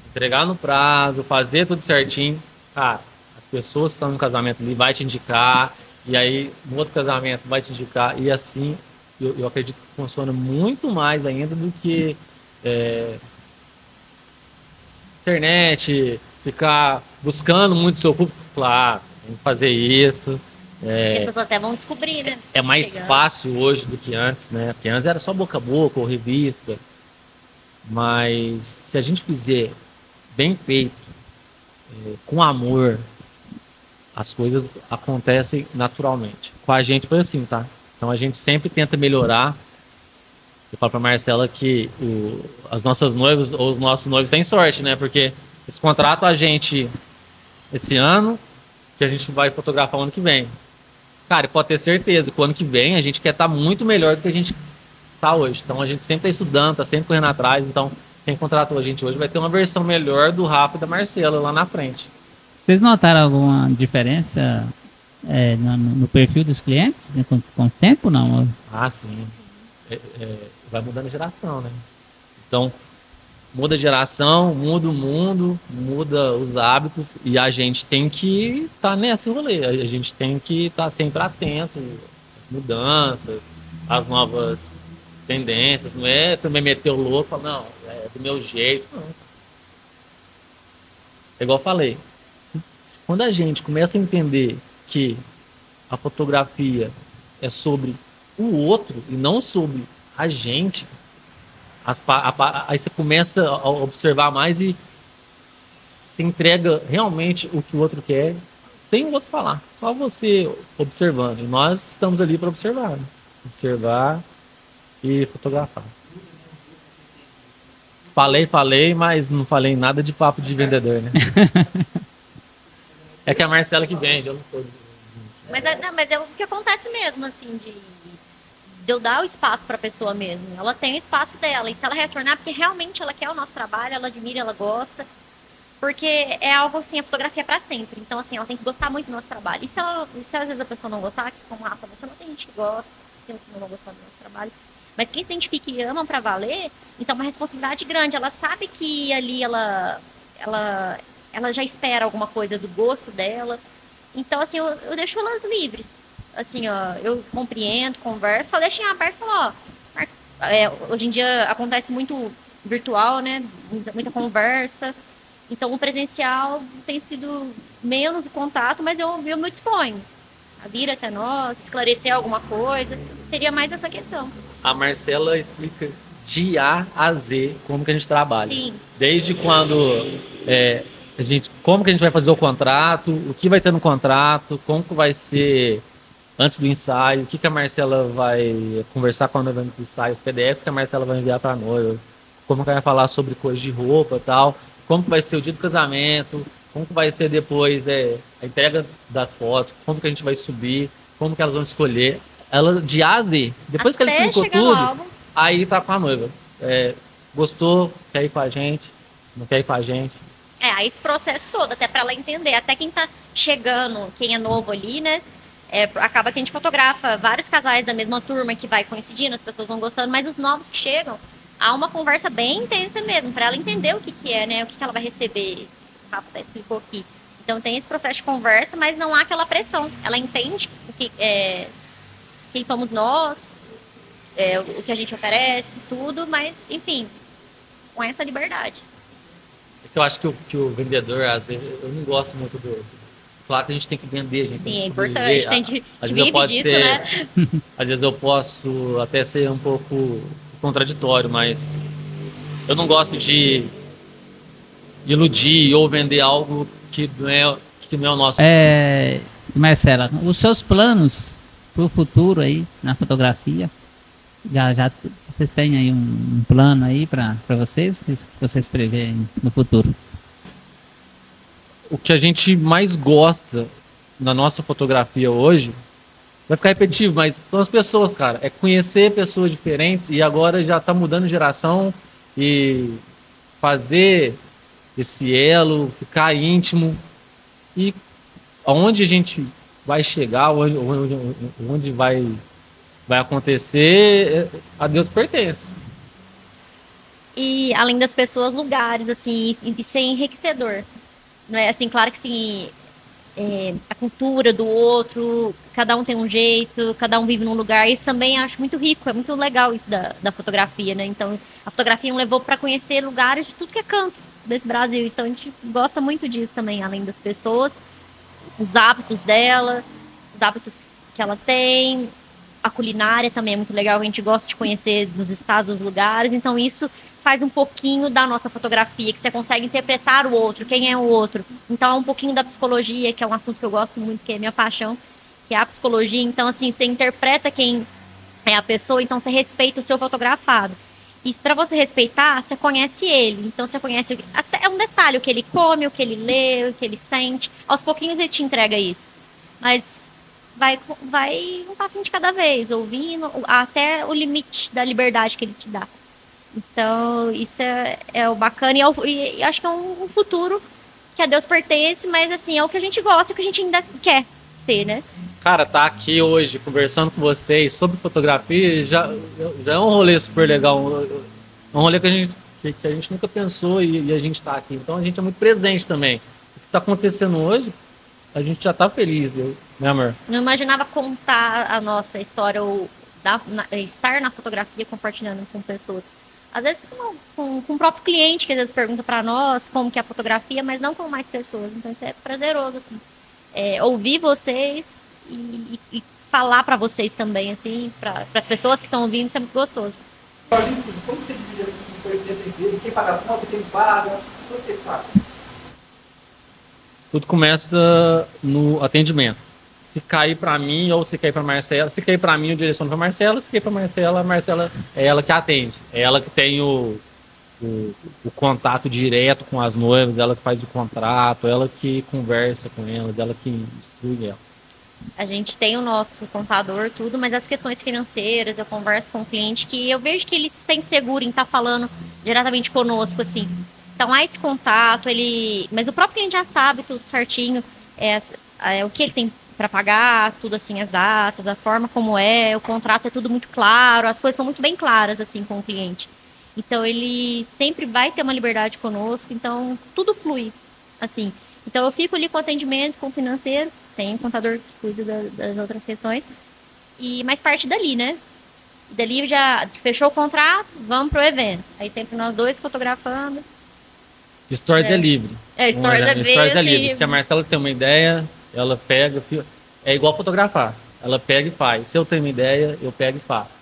entregar no prazo, fazer tudo certinho, cara, as pessoas que estão no casamento ali vai te indicar, e aí no outro casamento vai te indicar, e assim eu acredito que funciona muito mais ainda do que internet, ficar buscando muito seu público. Claro, tem que fazer isso. As pessoas até vão descobrir, né? É mais fácil hoje do que antes, né? Porque antes era só boca a boca ou revista. Mas se a gente fizer bem feito, com amor, as coisas acontecem naturalmente. Com a gente foi assim, tá? Então a gente sempre tenta melhorar. Eu falo pra Marcela que as nossas noivas ou os nossos noivos têm sorte, né? Porque eles contratam a gente esse ano, que a gente vai fotografar o ano que vem. Cara, pode ter certeza que o ano que vem a gente quer estar muito melhor do que a gente tá hoje. Então a gente sempre tá estudando, tá sempre correndo atrás. Então quem contratou a gente hoje vai ter uma versão melhor do Rafa e da Marcela lá na frente. Vocês notaram alguma diferença no perfil dos clientes com o tempo, não? Ah, sim. Vai mudando a geração, né? Então, muda a geração, muda o mundo, muda os hábitos e a gente tem que estar nesse rolê. A gente tem que estar sempre atento às mudanças, às novas tendências. Não é também meter o louco e falar, não, é do meu jeito. Não. É igual eu falei, quando a gente começa a entender que a fotografia é sobre o outro e não sobre a gente, aí você começa a observar mais e se entrega realmente o que o outro quer, sem o outro falar, só você observando. E nós estamos ali para observar, né? Observar e fotografar. Falei, mas não falei nada de papo de vendedor, né? É que a Marcela que vende, eu não sou. Mas é o que acontece mesmo, assim, de eu dar o espaço para a pessoa mesmo. Ela tem o espaço dela. E se ela retornar, porque realmente ela quer o nosso trabalho, ela admira, ela gosta. Porque é algo assim, a fotografia é para sempre. Então, assim, ela tem que gostar muito do nosso trabalho. E se às vezes a pessoa não gostar, que como o Rafa mencionou, tem gente que gosta, tem uns que não vão gostar do nosso trabalho. Mas quem se identifica e ama para valer, então é uma responsabilidade grande. Ela sabe que ali ela já espera alguma coisa do gosto dela. Então, assim, eu deixo elas livres. Assim, ó, eu compreendo, converso, só deixo em aberto e falo, ó, Marcos, hoje em dia acontece muito virtual, né? Muita conversa. Então, o presencial tem sido menos o contato, mas eu me disponho a vir até nós, esclarecer alguma coisa. Seria mais essa questão. A Marcela explica de A a Z como que a gente trabalha. Sim. Desde quando como que a gente vai fazer o contrato, o que vai ter no contrato, como que vai ser antes do ensaio, o que a Marcela vai conversar com a noiva antes do ensaio, os PDFs que a Marcela vai enviar para a noiva, como que vai falar sobre coisas de roupa e tal, como que vai ser o dia do casamento, como que vai ser depois a entrega das fotos, como que a gente vai subir, como que elas vão escolher. Ela de A a Z. Depois que ela Até explicou chegar no tudo, álbum. aí tá com a noiva. Gostou, quer ir com a gente, não quer ir com a gente. Aí esse processo todo, até para ela entender, até quem tá chegando, quem é novo ali, né? Acaba que a gente fotografa vários casais da mesma turma que vai coincidindo, as pessoas vão gostando, mas os novos que chegam, há uma conversa bem intensa mesmo, para ela entender o que é, né? O que ela vai receber. O Rafa até explicou aqui. Então tem esse processo de conversa, mas não há aquela pressão. Ela entende quem somos nós, o que a gente oferece, tudo, mas, enfim, com essa liberdade. Eu acho que o vendedor, às vezes, eu não gosto muito do. Claro que a gente tem que vender, a gente tem Sim, que é sobreviver. importante, a gente vive disso, né? Às vezes eu posso até ser um pouco contraditório, mas eu não gosto de iludir ou vender algo que não é o nosso. Marcela, os seus planos para o futuro aí na fotografia, já vocês têm aí um plano aí para vocês, o que vocês preveem no futuro? O que a gente mais gosta na nossa fotografia hoje, vai ficar repetitivo, mas são as pessoas, cara. É conhecer pessoas diferentes e agora já tá mudando de geração e fazer esse elo, ficar íntimo e aonde a gente vai chegar, onde vai acontecer, a Deus pertence. E além das pessoas, lugares, assim, e ser enriquecedor. Não é assim, claro que sim, a cultura do outro, cada um tem um jeito, cada um vive num lugar. Isso também acho muito rico, é muito legal isso da fotografia, né? Então, a fotografia me levou para conhecer lugares de tudo que é canto desse Brasil. Então, a gente gosta muito disso também, além das pessoas, os hábitos dela, os hábitos que ela tem. A culinária também é muito legal, a gente gosta de conhecer nos estados, os lugares. Então, isso faz um pouquinho da nossa fotografia, que você consegue interpretar o outro, quem é o outro. Então, é um pouquinho da psicologia, que é um assunto que eu gosto muito, que é minha paixão, que é a psicologia. Então, assim, você interpreta quem é a pessoa, então você respeita o seu fotografado. E para você respeitar, você conhece ele. Então, você conhece... Até é um detalhe, o que ele come, o que ele lê, o que ele sente. Aos pouquinhos ele te entrega isso. Mas vai um passinho de cada vez, ouvindo até o limite da liberdade que ele te dá. Então, isso é o bacana e acho que é um futuro que a Deus pertence, mas assim, é o que a gente gosta e o que a gente ainda quer ter, né? Cara, tá aqui hoje conversando com vocês sobre fotografia já é um rolê super legal. É um rolê que a gente nunca pensou e a gente tá aqui. Então a gente é muito presente também. O que tá acontecendo hoje, a gente já tá feliz, né, amor? Não imaginava contar a nossa história ou estar na fotografia compartilhando com pessoas. Às vezes com o próprio cliente, que às vezes pergunta para nós como que é a fotografia, mas não com mais pessoas. Então isso é prazeroso, assim. Ouvir vocês e falar para vocês também, assim, para as pessoas que estão ouvindo, isso é muito gostoso. Como você diria quem paga a conta, quem paga, o que vocês fazem? Tudo começa no atendimento. Se cair para mim ou se cair para Marcela, se cair para mim eu direciono para Marcela, se cair para Marcela, a Marcela é ela que atende, é ela que tem o contato direto com as noivas, ela que faz o contrato, ela que conversa com elas, ela que instrui elas. A gente tem o nosso contador, tudo, mas as questões financeiras, eu converso com o cliente que eu vejo que ele se sente seguro em estar falando diretamente conosco, assim. Então há esse contato, mas o próprio cliente já sabe tudo certinho, o que ele tem para pagar, tudo assim, as datas, a forma como o contrato é tudo muito claro, as coisas são muito bem claras, assim, com o cliente. Então, ele sempre vai ter uma liberdade conosco, então, tudo flui, assim. Então, eu fico ali com atendimento, com o financeiro, tem um contador que cuida das outras questões, mas parte dali, né? Dali já fechou o contrato, vamos pro evento. Aí sempre nós dois fotografando. Stories é livre. Stories é livre. Se a Marcela tem uma ideia, ela pega, é igual fotografar. Ela pega e faz. Se eu tenho uma ideia, eu pego e faço.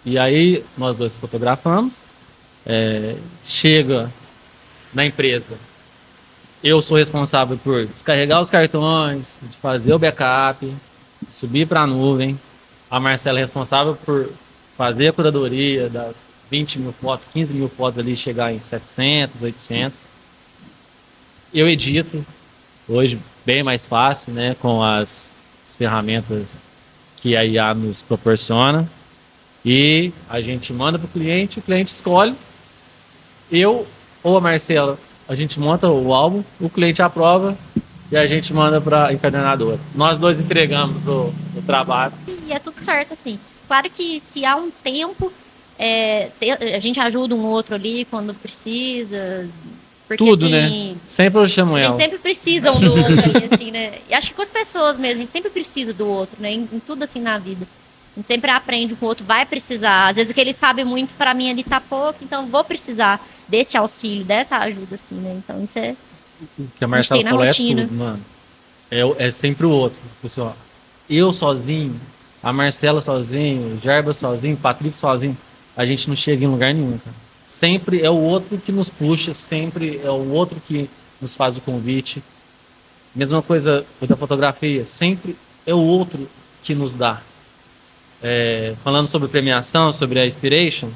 E aí nós dois fotografamos, chega na empresa, eu sou responsável por descarregar os cartões, de fazer o backup, subir para a nuvem. A Marcela é responsável por fazer a curadoria das 20 mil fotos, 15 mil fotos ali, chegar em 700, 800. Eu edito, hoje bem mais fácil, né, com as ferramentas que a IA nos proporciona. E a gente manda para o cliente escolhe. Eu ou a Marcela, a gente monta o álbum, o cliente aprova e a gente manda para a encadernadora. Nós dois entregamos o trabalho. E é tudo certo, assim. Claro que se há um tempo, a gente ajuda um outro ali quando precisa. Porque, Tudo, assim, né? Sempre eu chamo a ela. gente sempre precisa um do outro ali, assim, né? E acho que com as pessoas mesmo, a gente sempre precisa do outro, né? Em tudo, assim, na vida. A gente sempre aprende que o outro vai precisar. Às vezes o que ele sabe muito, para mim, ali tá pouco, então vou precisar desse auxílio, dessa ajuda, assim, né? Então isso é... O que a Marcela tem na falou rotina. é tudo, mano. É sempre o outro. Pessoal, eu sozinho, a Marcela sozinho, o Gerba sozinho, o Patrick sozinho, a gente não chega em lugar nenhum, cara. Sempre é o outro que nos puxa, sempre é o outro que nos faz o convite. Mesma coisa da fotografia, sempre é o outro que nos dá. Falando sobre premiação, sobre a Inspiration,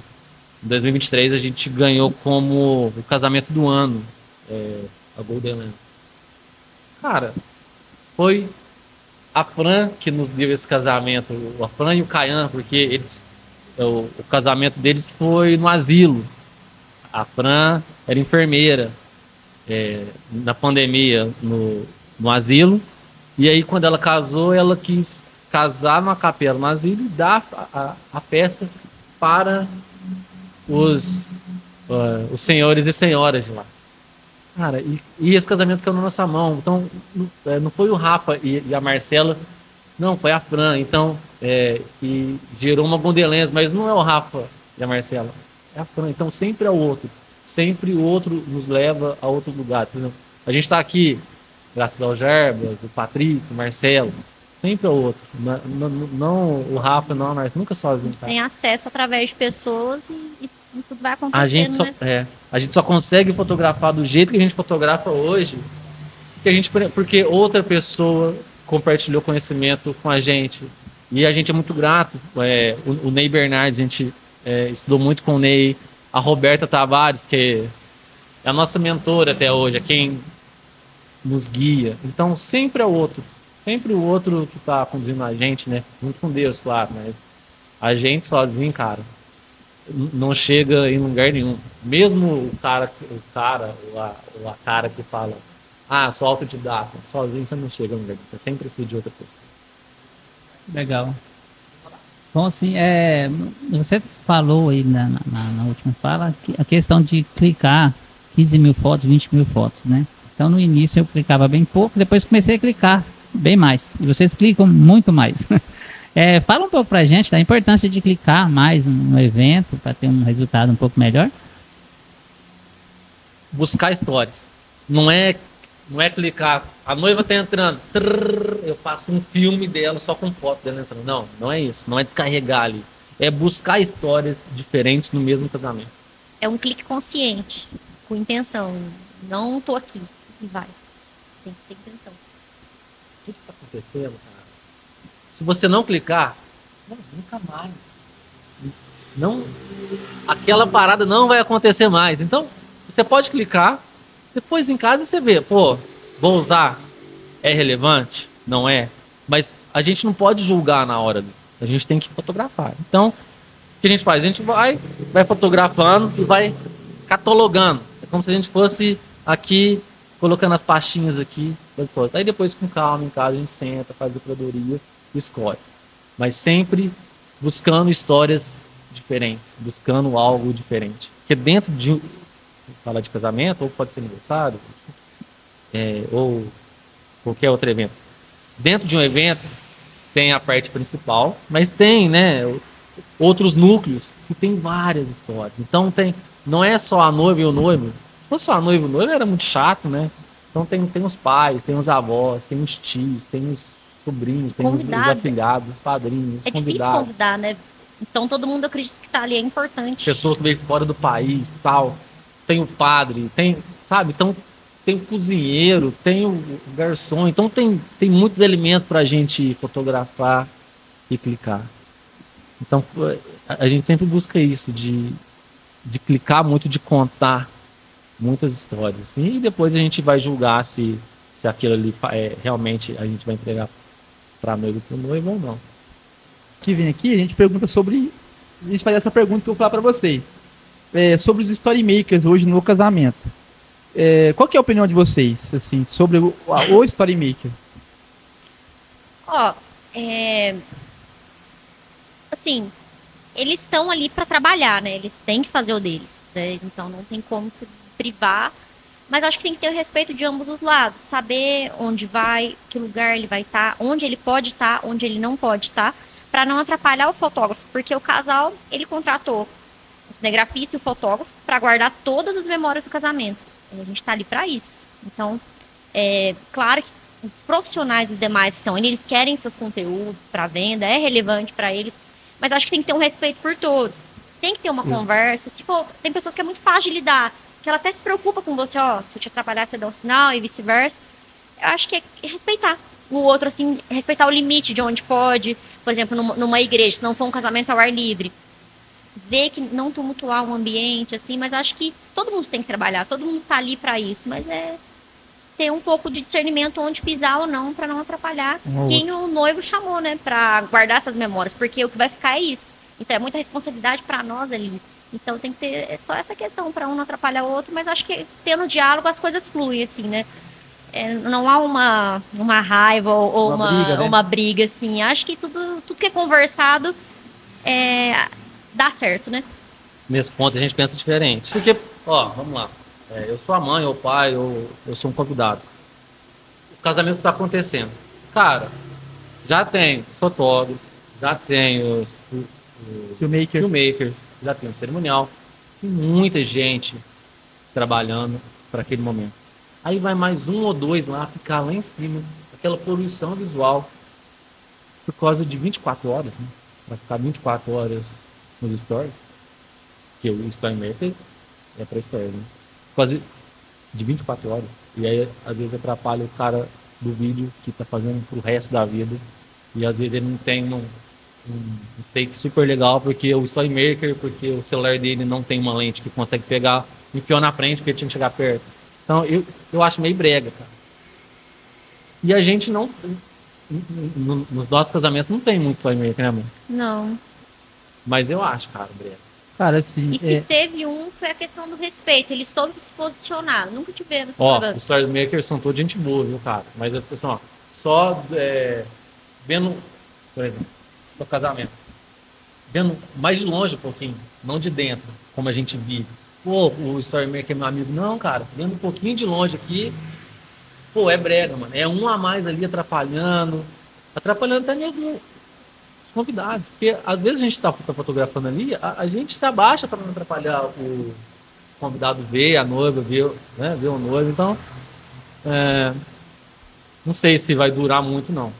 em 2023 a gente ganhou como o casamento do ano, a Golden Lens. Cara, foi a Fran que nos deu esse casamento, a Fran e o Caian, porque o casamento deles foi no asilo. A Fran era enfermeira na pandemia no asilo, e aí quando ela casou, ela quis casar numa capela no asilo e dar a peça para os senhores e senhoras de lá. Cara, e esse casamento caiu na nossa mão. Então, não foi o Rafa e a Marcela, não, foi a Fran. Então, e gerou uma Gondelens, mas não é o Rafa e a Marcela, é a Fran. Então, sempre é o outro. Sempre o outro nos leva a outro lugar. Por exemplo, a gente está aqui, graças ao Gerbas, o Patrick, o Marcelo, sempre é o outro. Não o Rafa, não a Marcela, nunca sozinho. Tá? Tem acesso através de pessoas e tudo vai A gente acontecendo, né? a gente só consegue fotografar do jeito que a gente fotografa hoje, porque outra pessoa compartilhou conhecimento com a gente. E a gente é muito grato. O Ney Bernardes, a gente estudou muito com o Ney. A Roberta Tavares, que é a nossa mentora até hoje, é quem nos guia. Então, sempre é o outro. Sempre o outro que está conduzindo a gente, né? Junto com Deus, claro. Mas a gente sozinho, cara, não chega em lugar nenhum. Mesmo o cara ou a cara que fala, sou autodidata, sozinho você não chega em lugar nenhum. Você sempre precisa de outra pessoa. Legal. Bom, assim, você falou aí na última fala a questão de clicar 15 mil fotos, 20 mil fotos, né? Então, no início eu clicava bem pouco, depois comecei a clicar bem mais. E vocês clicam muito mais. Fala um pouco pra gente da importância de clicar mais no evento para ter um resultado um pouco melhor. Buscar histórias. Não é clicar, a noiva tá entrando, eu faço um filme dela só com foto dela entrando. Não é isso. Não é descarregar ali. É buscar histórias diferentes no mesmo casamento. É um clique consciente, com intenção. Não tô aqui e vai. Tem que ter intenção. O que tá acontecendo, cara? Se você não clicar, nunca mais. Não, aquela parada não vai acontecer mais. Então, você pode clicar, depois em casa você vê, vou usar, é relevante? Não é? Mas a gente não pode julgar na hora, a gente tem que fotografar. Então, o que a gente faz? A gente vai fotografando e vai catalogando. É como se a gente fosse aqui, colocando as pastinhas aqui, aí depois com calma, em casa a gente senta, faz a curadoria e escolhe. Mas sempre buscando histórias diferentes, buscando algo diferente. Porque dentro de fala de casamento, ou pode ser aniversário, ou qualquer outro evento. Dentro de um evento tem a parte principal, mas tem, né, outros núcleos que tem várias histórias. Então não é só a noiva e o noivo. Se fosse só a noiva e o noivo era muito chato, né? Então tem os pais, tem os avós, tem os tios, tem os sobrinhos, tem os afilhados, os padrinhos, os convidados. É difícil convidados. convidar, né? Então todo mundo acredita que tá ali é importante. Pessoa que veio fora do país, tal. Tem o padre, tem, sabe? Então tem o cozinheiro, tem o garçom. Então tem muitos elementos para a gente fotografar e clicar. Então a gente sempre busca isso, de clicar muito, de contar muitas histórias. Assim, e depois a gente vai julgar se aquilo ali realmente a gente vai entregar para amigo e para o noivo ou não. Que vem aqui, a gente pergunta sobre. A gente faz essa pergunta que eu vou falar pra vocês. Sobre os story makers hoje no casamento. Qual que é a opinião de vocês, assim, sobre o story maker? Ó, assim, eles estão ali para trabalhar, né? Eles têm que fazer o deles, né? Então não tem como se privar. Mas acho que tem que ter o respeito de ambos os lados. Saber onde vai, que lugar ele vai estar, onde ele pode estar, onde ele não pode estar, para não atrapalhar o fotógrafo. Porque o casal, ele contratou o cinegrafista e o fotógrafo para guardar todas as memórias do casamento. A gente está ali para isso. Então, claro que os profissionais, os demais que estão ali, eles querem seus conteúdos para venda, é relevante para eles, mas acho que tem que ter um respeito por todos. Tem que ter uma conversa. Se for, tem pessoas que é muito fácil de lidar, que ela até se preocupa com você, ó, se eu te atrapalhar, você dá um sinal e vice-versa. Eu acho que é respeitar o outro, assim, respeitar o limite de onde pode. Por exemplo, numa igreja, se não for um casamento ao ar livre, ver que não tumultuar o ambiente, assim, mas acho que todo mundo tem que trabalhar, todo mundo tá ali para isso, mas ter um pouco de discernimento onde pisar ou não, para não atrapalhar quem o noivo chamou, né, para guardar essas memórias, porque o que vai ficar é isso. Então é muita responsabilidade para nós ali. Então tem que ter só essa questão para um não atrapalhar o outro, mas acho que tendo diálogo as coisas fluem, assim, né? Não há uma raiva ou briga, né? uma briga, assim. Acho que tudo que é conversado dá certo, né? Nesse ponto a gente pensa diferente. Porque, ó, vamos lá. Eu sou a mãe ou o pai, ou eu sou um convidado. O casamento está acontecendo. Cara, já tem fotógrafos, já tem os filmmakers, já tem o cerimonial. Tem muita gente trabalhando para aquele momento. Aí vai mais um ou dois lá, ficar lá em cima, aquela poluição visual, por causa de 24 horas, né? Vai ficar 24 horas nos stories, que o Story Maker é para story, né? Quase de 24 horas. E aí, às vezes, atrapalha o cara do vídeo que tá fazendo pro resto da vida. E às vezes ele não tem um take super legal porque o Story Maker, porque o celular dele não tem uma lente que consegue pegar, enfiou na frente porque ele tinha que chegar perto. Então eu acho meio brega, cara. E a gente não. Nos nossos casamentos não tem muito Story Maker, né, amor? Não. Mas eu acho, cara, brega. Cara, assim. E se teve foi a questão do respeito. Ele soube se posicionar. Nunca tivemos esse Ó, problema. os Story Makers são todos gente boa, viu, cara? Mas a pessoa, ó, só vendo, por exemplo, seu casamento, vendo mais de longe um pouquinho, não de dentro, como a gente vive. Pô, o Story Maker é meu amigo. Não, cara, vendo um pouquinho de longe aqui, pô, é brega, mano. É um a mais ali atrapalhando até mesmo os convidados. Porque às vezes a gente tá fotografando ali, a gente se abaixa para não atrapalhar o convidado ver a noiva, ver o noivo. Então, não sei se vai durar muito, não.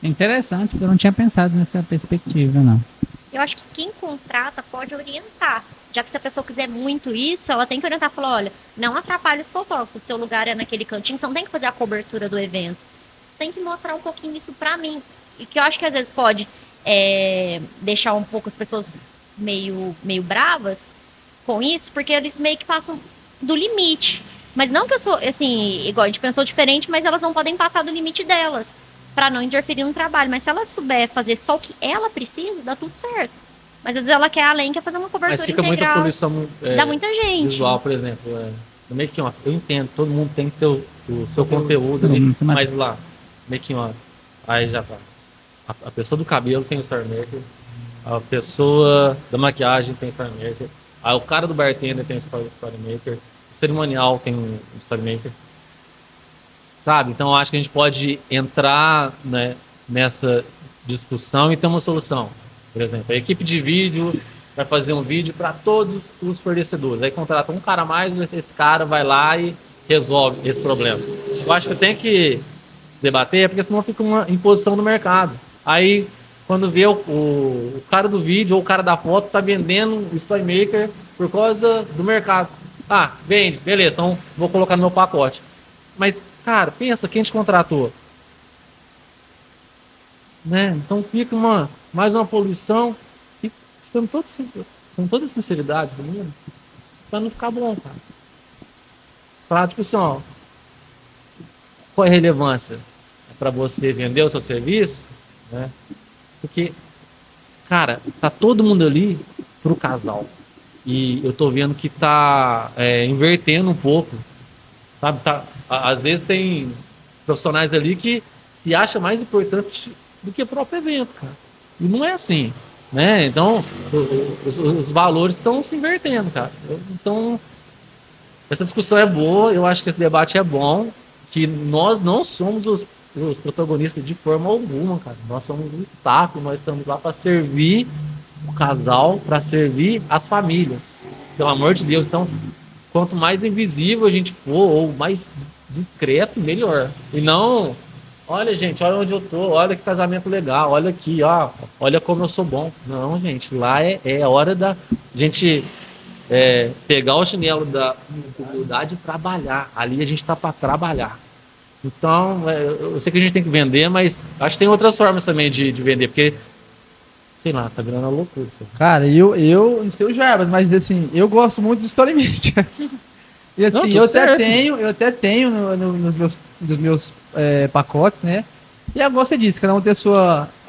Interessante, porque eu não tinha pensado nessa perspectiva, não. Eu acho que quem contrata pode orientar. Já que se a pessoa quiser muito isso, ela tem que orientar e falar, olha, não atrapalhe os fotógrafos, o seu lugar é naquele cantinho, você não tem que fazer a cobertura do evento. Você tem que mostrar um pouquinho isso pra mim. E que eu acho que às vezes pode deixar um pouco as pessoas meio bravas com isso, porque eles meio que passam do limite. Mas não que eu sou, assim, igual a gente pensou diferente, mas elas não podem passar do limite delas, para não interferir no trabalho. Mas se ela souber fazer só o que ela precisa, dá tudo certo. Mas às vezes ela quer além, quer fazer uma cobertura Mas fica integral. muita poluição dá muita gente. visual, por exemplo. Make on, eu entendo, todo mundo tem que ter o seu conteúdo ali, mas lá, make on, aí já tá. A pessoa do cabelo tem o Story Maker, a pessoa da maquiagem tem o Story Maker, aí o cara do bartender tem o Story Maker, o cerimonial tem o Story Maker. Sabe? Então eu acho que a gente pode entrar, né, nessa discussão e ter uma solução. Por exemplo, a equipe de vídeo vai fazer um vídeo para todos os fornecedores. Aí contrata um cara a mais, esse cara vai lá e resolve esse problema. Eu acho que tem que se debater, porque senão fica uma imposição no mercado. Aí quando vê o cara do vídeo ou o cara da foto tá vendendo o Story Maker por causa do mercado. Ah, vende, beleza, então vou colocar no meu pacote. Mas, cara, pensa, quem te contratou? Né? Então fica mais uma poluição. E com toda sinceridade do mundo, pra não ficar bom, cara. Pra, tipo assim, ó, qual é a relevância? É pra você vender o seu serviço, né? Porque, cara, tá todo mundo ali pro casal. E eu tô vendo que tá invertendo um pouco. Sabe? Às vezes tem profissionais ali que se acha mais importante do que o próprio evento, cara. E não é assim, né? Então, os valores estão se invertendo, cara. Então, essa discussão é boa, eu acho que esse debate é bom, que nós não somos os protagonistas de forma alguma, cara. Nós somos o staff, nós estamos lá para servir o casal, para servir as famílias. Pelo amor de Deus, então, quanto mais invisível a gente for, ou mais discreto, melhor. E não, olha, gente, olha onde eu tô, olha que casamento legal, olha aqui, ó, olha como eu sou bom. Não, gente, lá é hora da gente pegar o chinelo da humildade e trabalhar. Ali a gente tá para trabalhar. Então, eu sei que a gente tem que vender, mas acho que tem outras formas também de vender, porque, sei lá, tá virando uma loucura isso. Cara, eu não sei o Jarbas, mas assim, eu gosto muito de Story Maker. E assim, Não, tudo eu certo. até tenho nos meus pacotes, né? E eu gosto disso, cada um tem a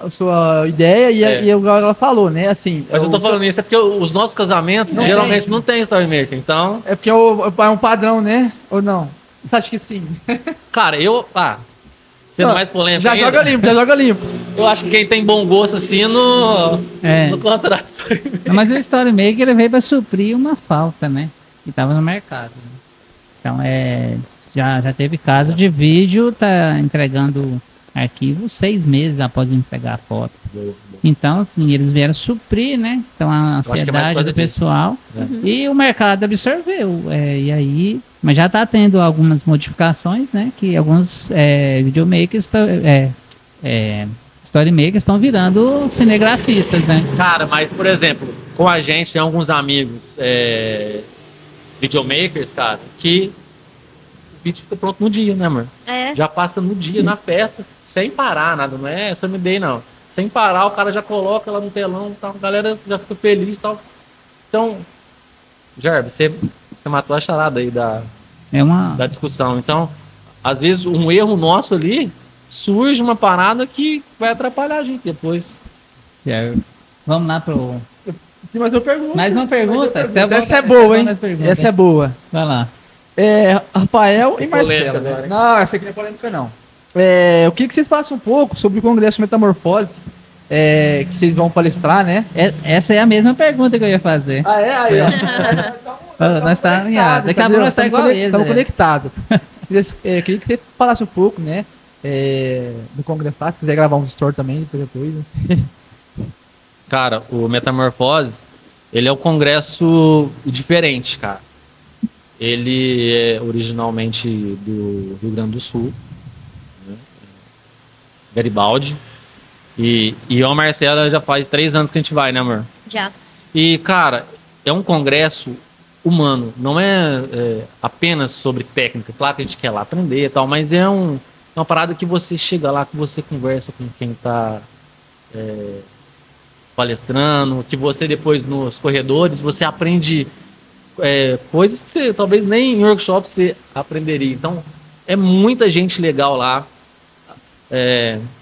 sua ideia e igual ela falou, né? Assim, Mas eu tô falando isso porque os nossos casamentos Não geralmente tem. não tem Story Maker, então... é porque é um padrão, né? Ou não? Você acha que sim? Cara, sendo mais polêmico Já ainda, joga limpo. eu acho que quem tem bom gosto assim no contrato. Mas o Story Maker ele veio para suprir uma falta, né? Que estava no mercado. Né? Então já teve caso de vídeo tá entregando arquivo 6 meses após entregar a foto. Então, assim, eles vieram suprir, né? Então a acho que é mais ansiedade coisa do pessoal e o mercado absorveu. E aí, mas já está tendo algumas modificações, né? Que alguns videomakers, story makers estão virando cinegrafistas, né? Cara, mas, por exemplo, com a gente tem alguns amigos videomakers, cara, que o vídeo fica pronto no dia, né, amor? Já passa no dia, na festa, sem parar, nada, não é essa MD, não. Sem parar, o cara já coloca lá no telão, tal, a galera já fica feliz e tal. Então, Gerb, você matou a charada aí da discussão. Então, às vezes, um erro nosso ali, surge uma parada que vai atrapalhar a gente depois. Certo. Vamos lá pro... Sim, mas eu pergunto. Mais uma pergunta. Essa é boa, hein? Essa é boa. Vai lá. Rafael e Polêmica Marcelo. agora, hein? Não, essa aqui não é polêmica, não. Eu queria que vocês falassem um pouco sobre o Congresso Metamorfose, que vocês vão palestrar, né? Essa é a mesma pergunta que eu ia fazer. Ah, é? Aí, ó. Nós tá alinhado. Daqui a pouco nós tá igual eles. Estamos conectados. Queria que você falasse um pouco, né? Do Congresso lá, se quiser gravar um story também, depois. Cara, o Metamorfose, ele é um congresso diferente, cara. Ele é originalmente do Rio Grande do Sul, né? Garibaldi. E eu e a Marcela já faz 3 anos que a gente vai, né, amor? Já. E, cara, é um congresso humano, não é apenas sobre técnica. Claro que a gente quer lá aprender e tal, mas é uma parada que você chega lá, que você conversa com quem tá palestrando, que você depois nos corredores, você aprende coisas que você talvez nem em workshop você aprenderia. Então, é muita gente legal lá.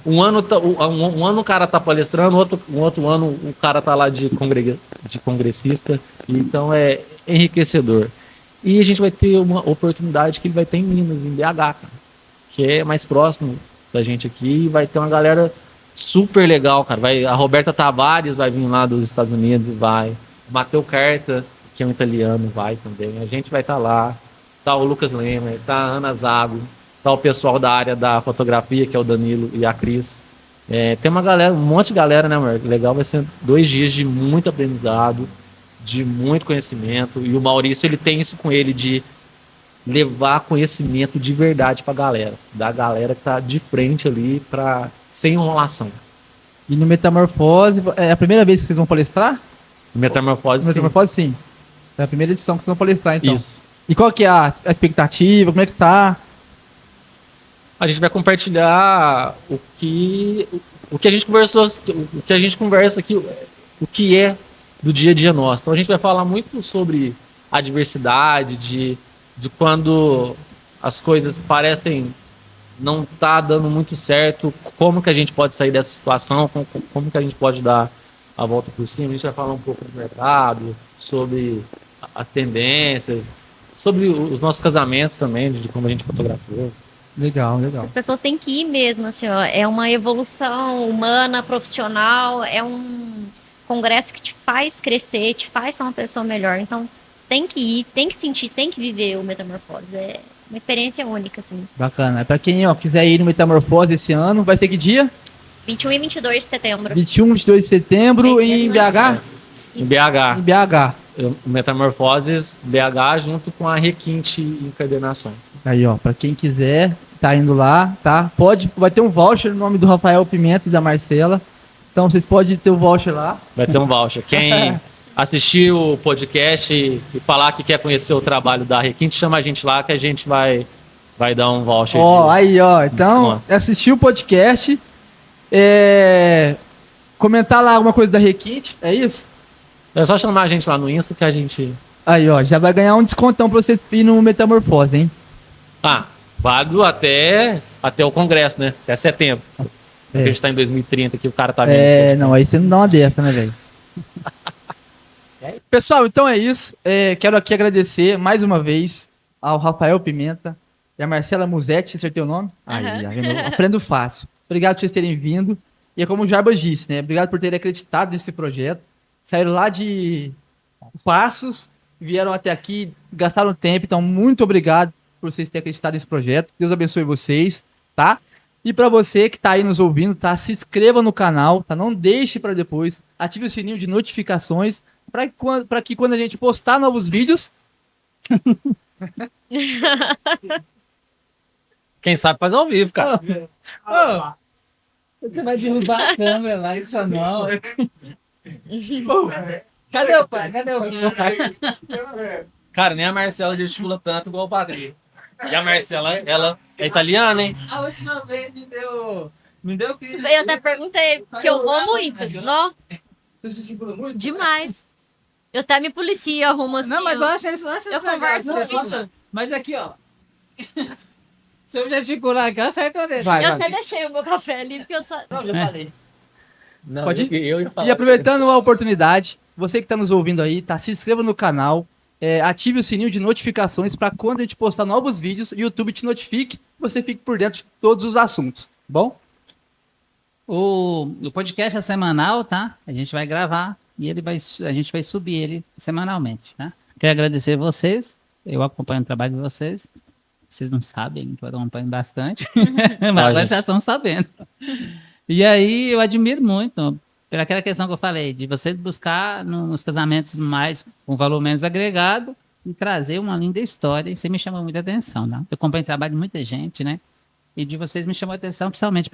Um ano o cara tá palestrando, um outro ano o cara tá lá de congressista, então é enriquecedor. E a gente vai ter uma oportunidade que ele vai ter em Minas, em BH, cara, que é mais próximo da gente aqui, e vai ter uma galera super legal, cara. A Roberta Tavares vai vir lá dos Estados Unidos e vai. O Matteo Carta, que é um italiano, vai também. A gente vai estar lá. Tá o Lucas Lehmer, tá a Ana Zago, tá o pessoal da área da fotografia, que é o Danilo e a Cris. Tem uma galera, um monte de galera, né, amor? Legal, vai ser 2 dias de muito aprendizado, de muito conhecimento. E o Maurício, ele tem isso com ele de levar conhecimento de verdade pra galera. Da galera que tá de frente ali, sem enrolação. E no Metamorfose, é a primeira vez que vocês vão palestrar? Metamorfose, No sim. Metamorfose, sim. É a primeira edição que vocês vão palestrar, então. Isso. E qual que é a expectativa? Como é que tá? A gente vai compartilhar o que a gente conversou, o que a gente conversa aqui, o que é do dia a dia nosso. Então a gente vai falar muito sobre a diversidade, de quando as coisas parecem não tá dando muito certo, como que a gente pode sair dessa situação, como que a gente pode dar a volta por cima. A gente vai falar um pouco do mercado, sobre as tendências, sobre os nossos casamentos também, de como a gente fotografou. Legal, legal. As pessoas têm que ir mesmo, assim, ó. É uma evolução humana, profissional, é um congresso que te faz crescer, te faz ser uma pessoa melhor. Então, tem que ir, tem que sentir, tem que viver o Metamorfose. É uma experiência única, assim. Bacana. Pra quem quiser ir no Metamorfose esse ano, vai ser que dia? 21 e 22 de setembro. 21, 22 de setembro Vai ser em no- BH? Em Isso. BH, Em BH. Metamorfoses BH junto com a Requinte Encadernações. Aí, ó, pra quem quiser, tá indo lá, tá? Vai ter um voucher no nome do Rafael Pimenta e da Marcela. Então vocês podem ter o voucher lá. Vai ter um voucher. Quem assistir o podcast e falar que quer conhecer o trabalho da Requinte, chama a gente lá que a gente vai dar um voucher. Ó, de- aí, ó. Então, desconto. assistir o podcast, comentar lá alguma coisa da Requinte, é isso? É só chamar a gente lá no Insta que a gente... Aí, ó, já vai ganhar um descontão pra você ir no Metamorfose, hein? Ah, válido até o congresso, né? Até setembro. Porque a gente tá em 2030 que o cara tá vendo esse podcast. Não, aí você não dá uma dessa, né, velho? Pessoal, então é isso. Quero aqui agradecer mais uma vez ao Rafael Pimenta e a Marcela Musetti, acertei o nome? Aí, Aham. eu aprendo fácil. Obrigado por vocês terem vindo. E é como o Jarbas disse, né? Obrigado por terem acreditado nesse projeto. Saíram lá de Passos, vieram até aqui, gastaram tempo. Então, muito obrigado por vocês terem acreditado nesse projeto. Deus abençoe vocês, tá? E para você que tá aí nos ouvindo, tá? Se inscreva no canal, tá? Não deixe para depois. Ative o sininho de notificações para que quando a gente postar novos vídeos, Quem sabe faz ao vivo, cara. Você vai derrubar a câmera lá, isso não. cadê o pai? Cadê o pai? Cara, nem a Marcela gesticula tanto igual o padrinho. E a Marcela, ela é italiana, hein? A última vez me deu crise. Eu até perguntei, porque eu vou muito, não? Demais. Eu até me policio, arrumo assim. Não, mas ó. eu achei isso, Eu converso muito. Mas aqui, ó. Se eu gesticular aqui, eu acerto a orelha. Vai, Eu vai. até deixei o meu café ali, porque eu só. Não, já falei. Não, Pode ir? eu ia falar. E aproveitando a oportunidade, você que está nos ouvindo aí, tá? Se inscreva no canal, ative o sininho de notificações para quando a gente postar novos vídeos, o YouTube te notifique, você fique por dentro de todos os assuntos, bom? O podcast é semanal, tá? A gente vai gravar e a gente vai subir ele semanalmente, tá? Quero agradecer vocês. Eu acompanho o trabalho de vocês. Vocês não sabem que eu acompanho bastante, mas agora já estão sabendo. E aí eu admiro muito, pela aquela questão que eu falei, de você buscar nos casamentos mais com valor menos agregado e trazer uma linda história. Isso me chamou muita atenção, né? Eu acompanho o trabalho de muita gente, né? E de vocês me chamou a atenção principalmente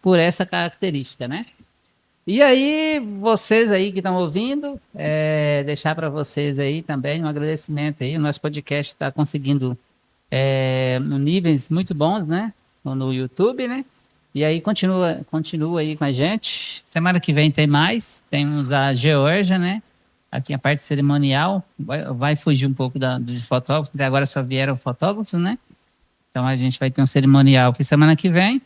por essa característica, né? E aí, vocês aí que estão ouvindo, deixar para vocês aí também um agradecimento aí. O nosso podcast está conseguindo níveis muito bons, né? No YouTube, né? E aí, continua aí com a gente. Semana que vem tem mais. Temos a Geórgia, né? Aqui a parte cerimonial. Vai fugir um pouco dos fotógrafos, porque agora só vieram fotógrafos, né? Então, a gente vai ter um cerimonial aqui semana que vem.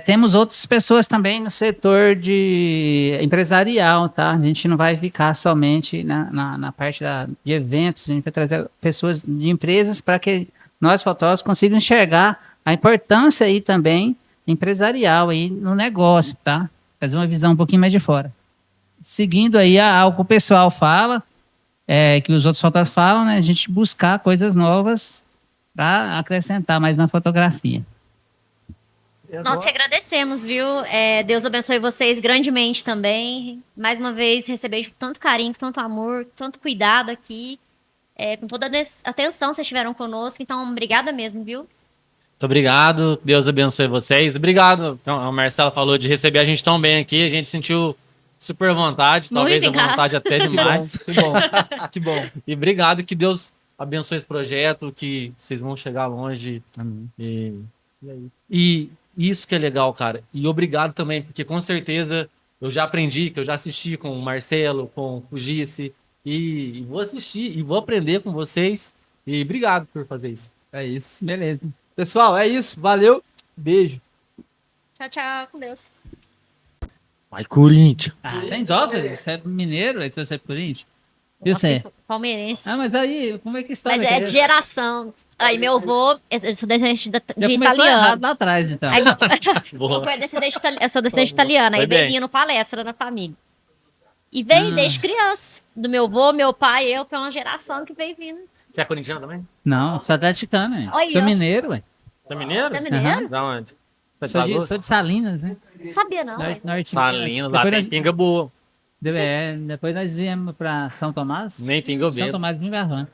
Temos outras pessoas também no setor de empresarial, tá? A gente não vai ficar somente na parte de eventos, a gente vai trazer pessoas de empresas para que nós, fotógrafos, consigamos enxergar a importância aí também empresarial aí no negócio, tá? Fazer uma visão um pouquinho mais de fora. Seguindo aí algo que o pessoal fala, que os outros fotógrafos falam, né? A gente buscar coisas novas para acrescentar mais na fotografia. Nós te agradecemos, viu? Deus abençoe vocês grandemente também. Mais uma vez, receber com tanto carinho, com tanto amor, com tanto cuidado aqui. Com toda a atenção que vocês tiveram conosco. Então, obrigada mesmo, viu? Muito obrigado. Deus abençoe vocês. Obrigado. Então, a Marcela falou de receber a gente tão bem aqui. A gente sentiu super à vontade, talvez Muito à em casa. vontade até demais. Que bom, que bom. E obrigado, que Deus abençoe esse projeto, que vocês vão chegar longe. E isso que é legal, cara. E obrigado também, porque com certeza eu já aprendi, que eu já assisti com o Marcelo, com o Gice, e vou assistir e vou aprender com vocês. E obrigado por fazer isso. É isso. Beleza. Pessoal, é isso. Valeu. Beijo. Tchau, tchau. Com Deus. Vai, Corinthians! Ah, tem dó, velho. Você é mineiro, aí você é Corinthians. E Nossa, você? palmeirense. Ah, mas aí, como é que está? Mas é de geração. Aí meu avô, eu sou descendente Já de começou errado italiano. lá atrás, então. Aí, Boa. eu sou descendente italiana. Aí Foi veio bem. vindo palestra na família. E veio desde criança. Do meu avô, meu pai, eu, que é uma geração que veio vindo. Você é corintiano também? Não, sou atleticano, hein? Olha. Sou mineiro, ué. Você é mineiro? Você é mineiro? Da onde? Você Sou tá de, louco? sou de Salinas, né? Sabia não, ué. Norte Salinas, lá depois tem nós, pinga boa. depois nós viemos pra São Tomás. Nem pinga eu São bebo. Tomás de Garrão.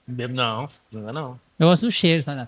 Bebo não, pinga não. Eu gosto do cheiro, tá?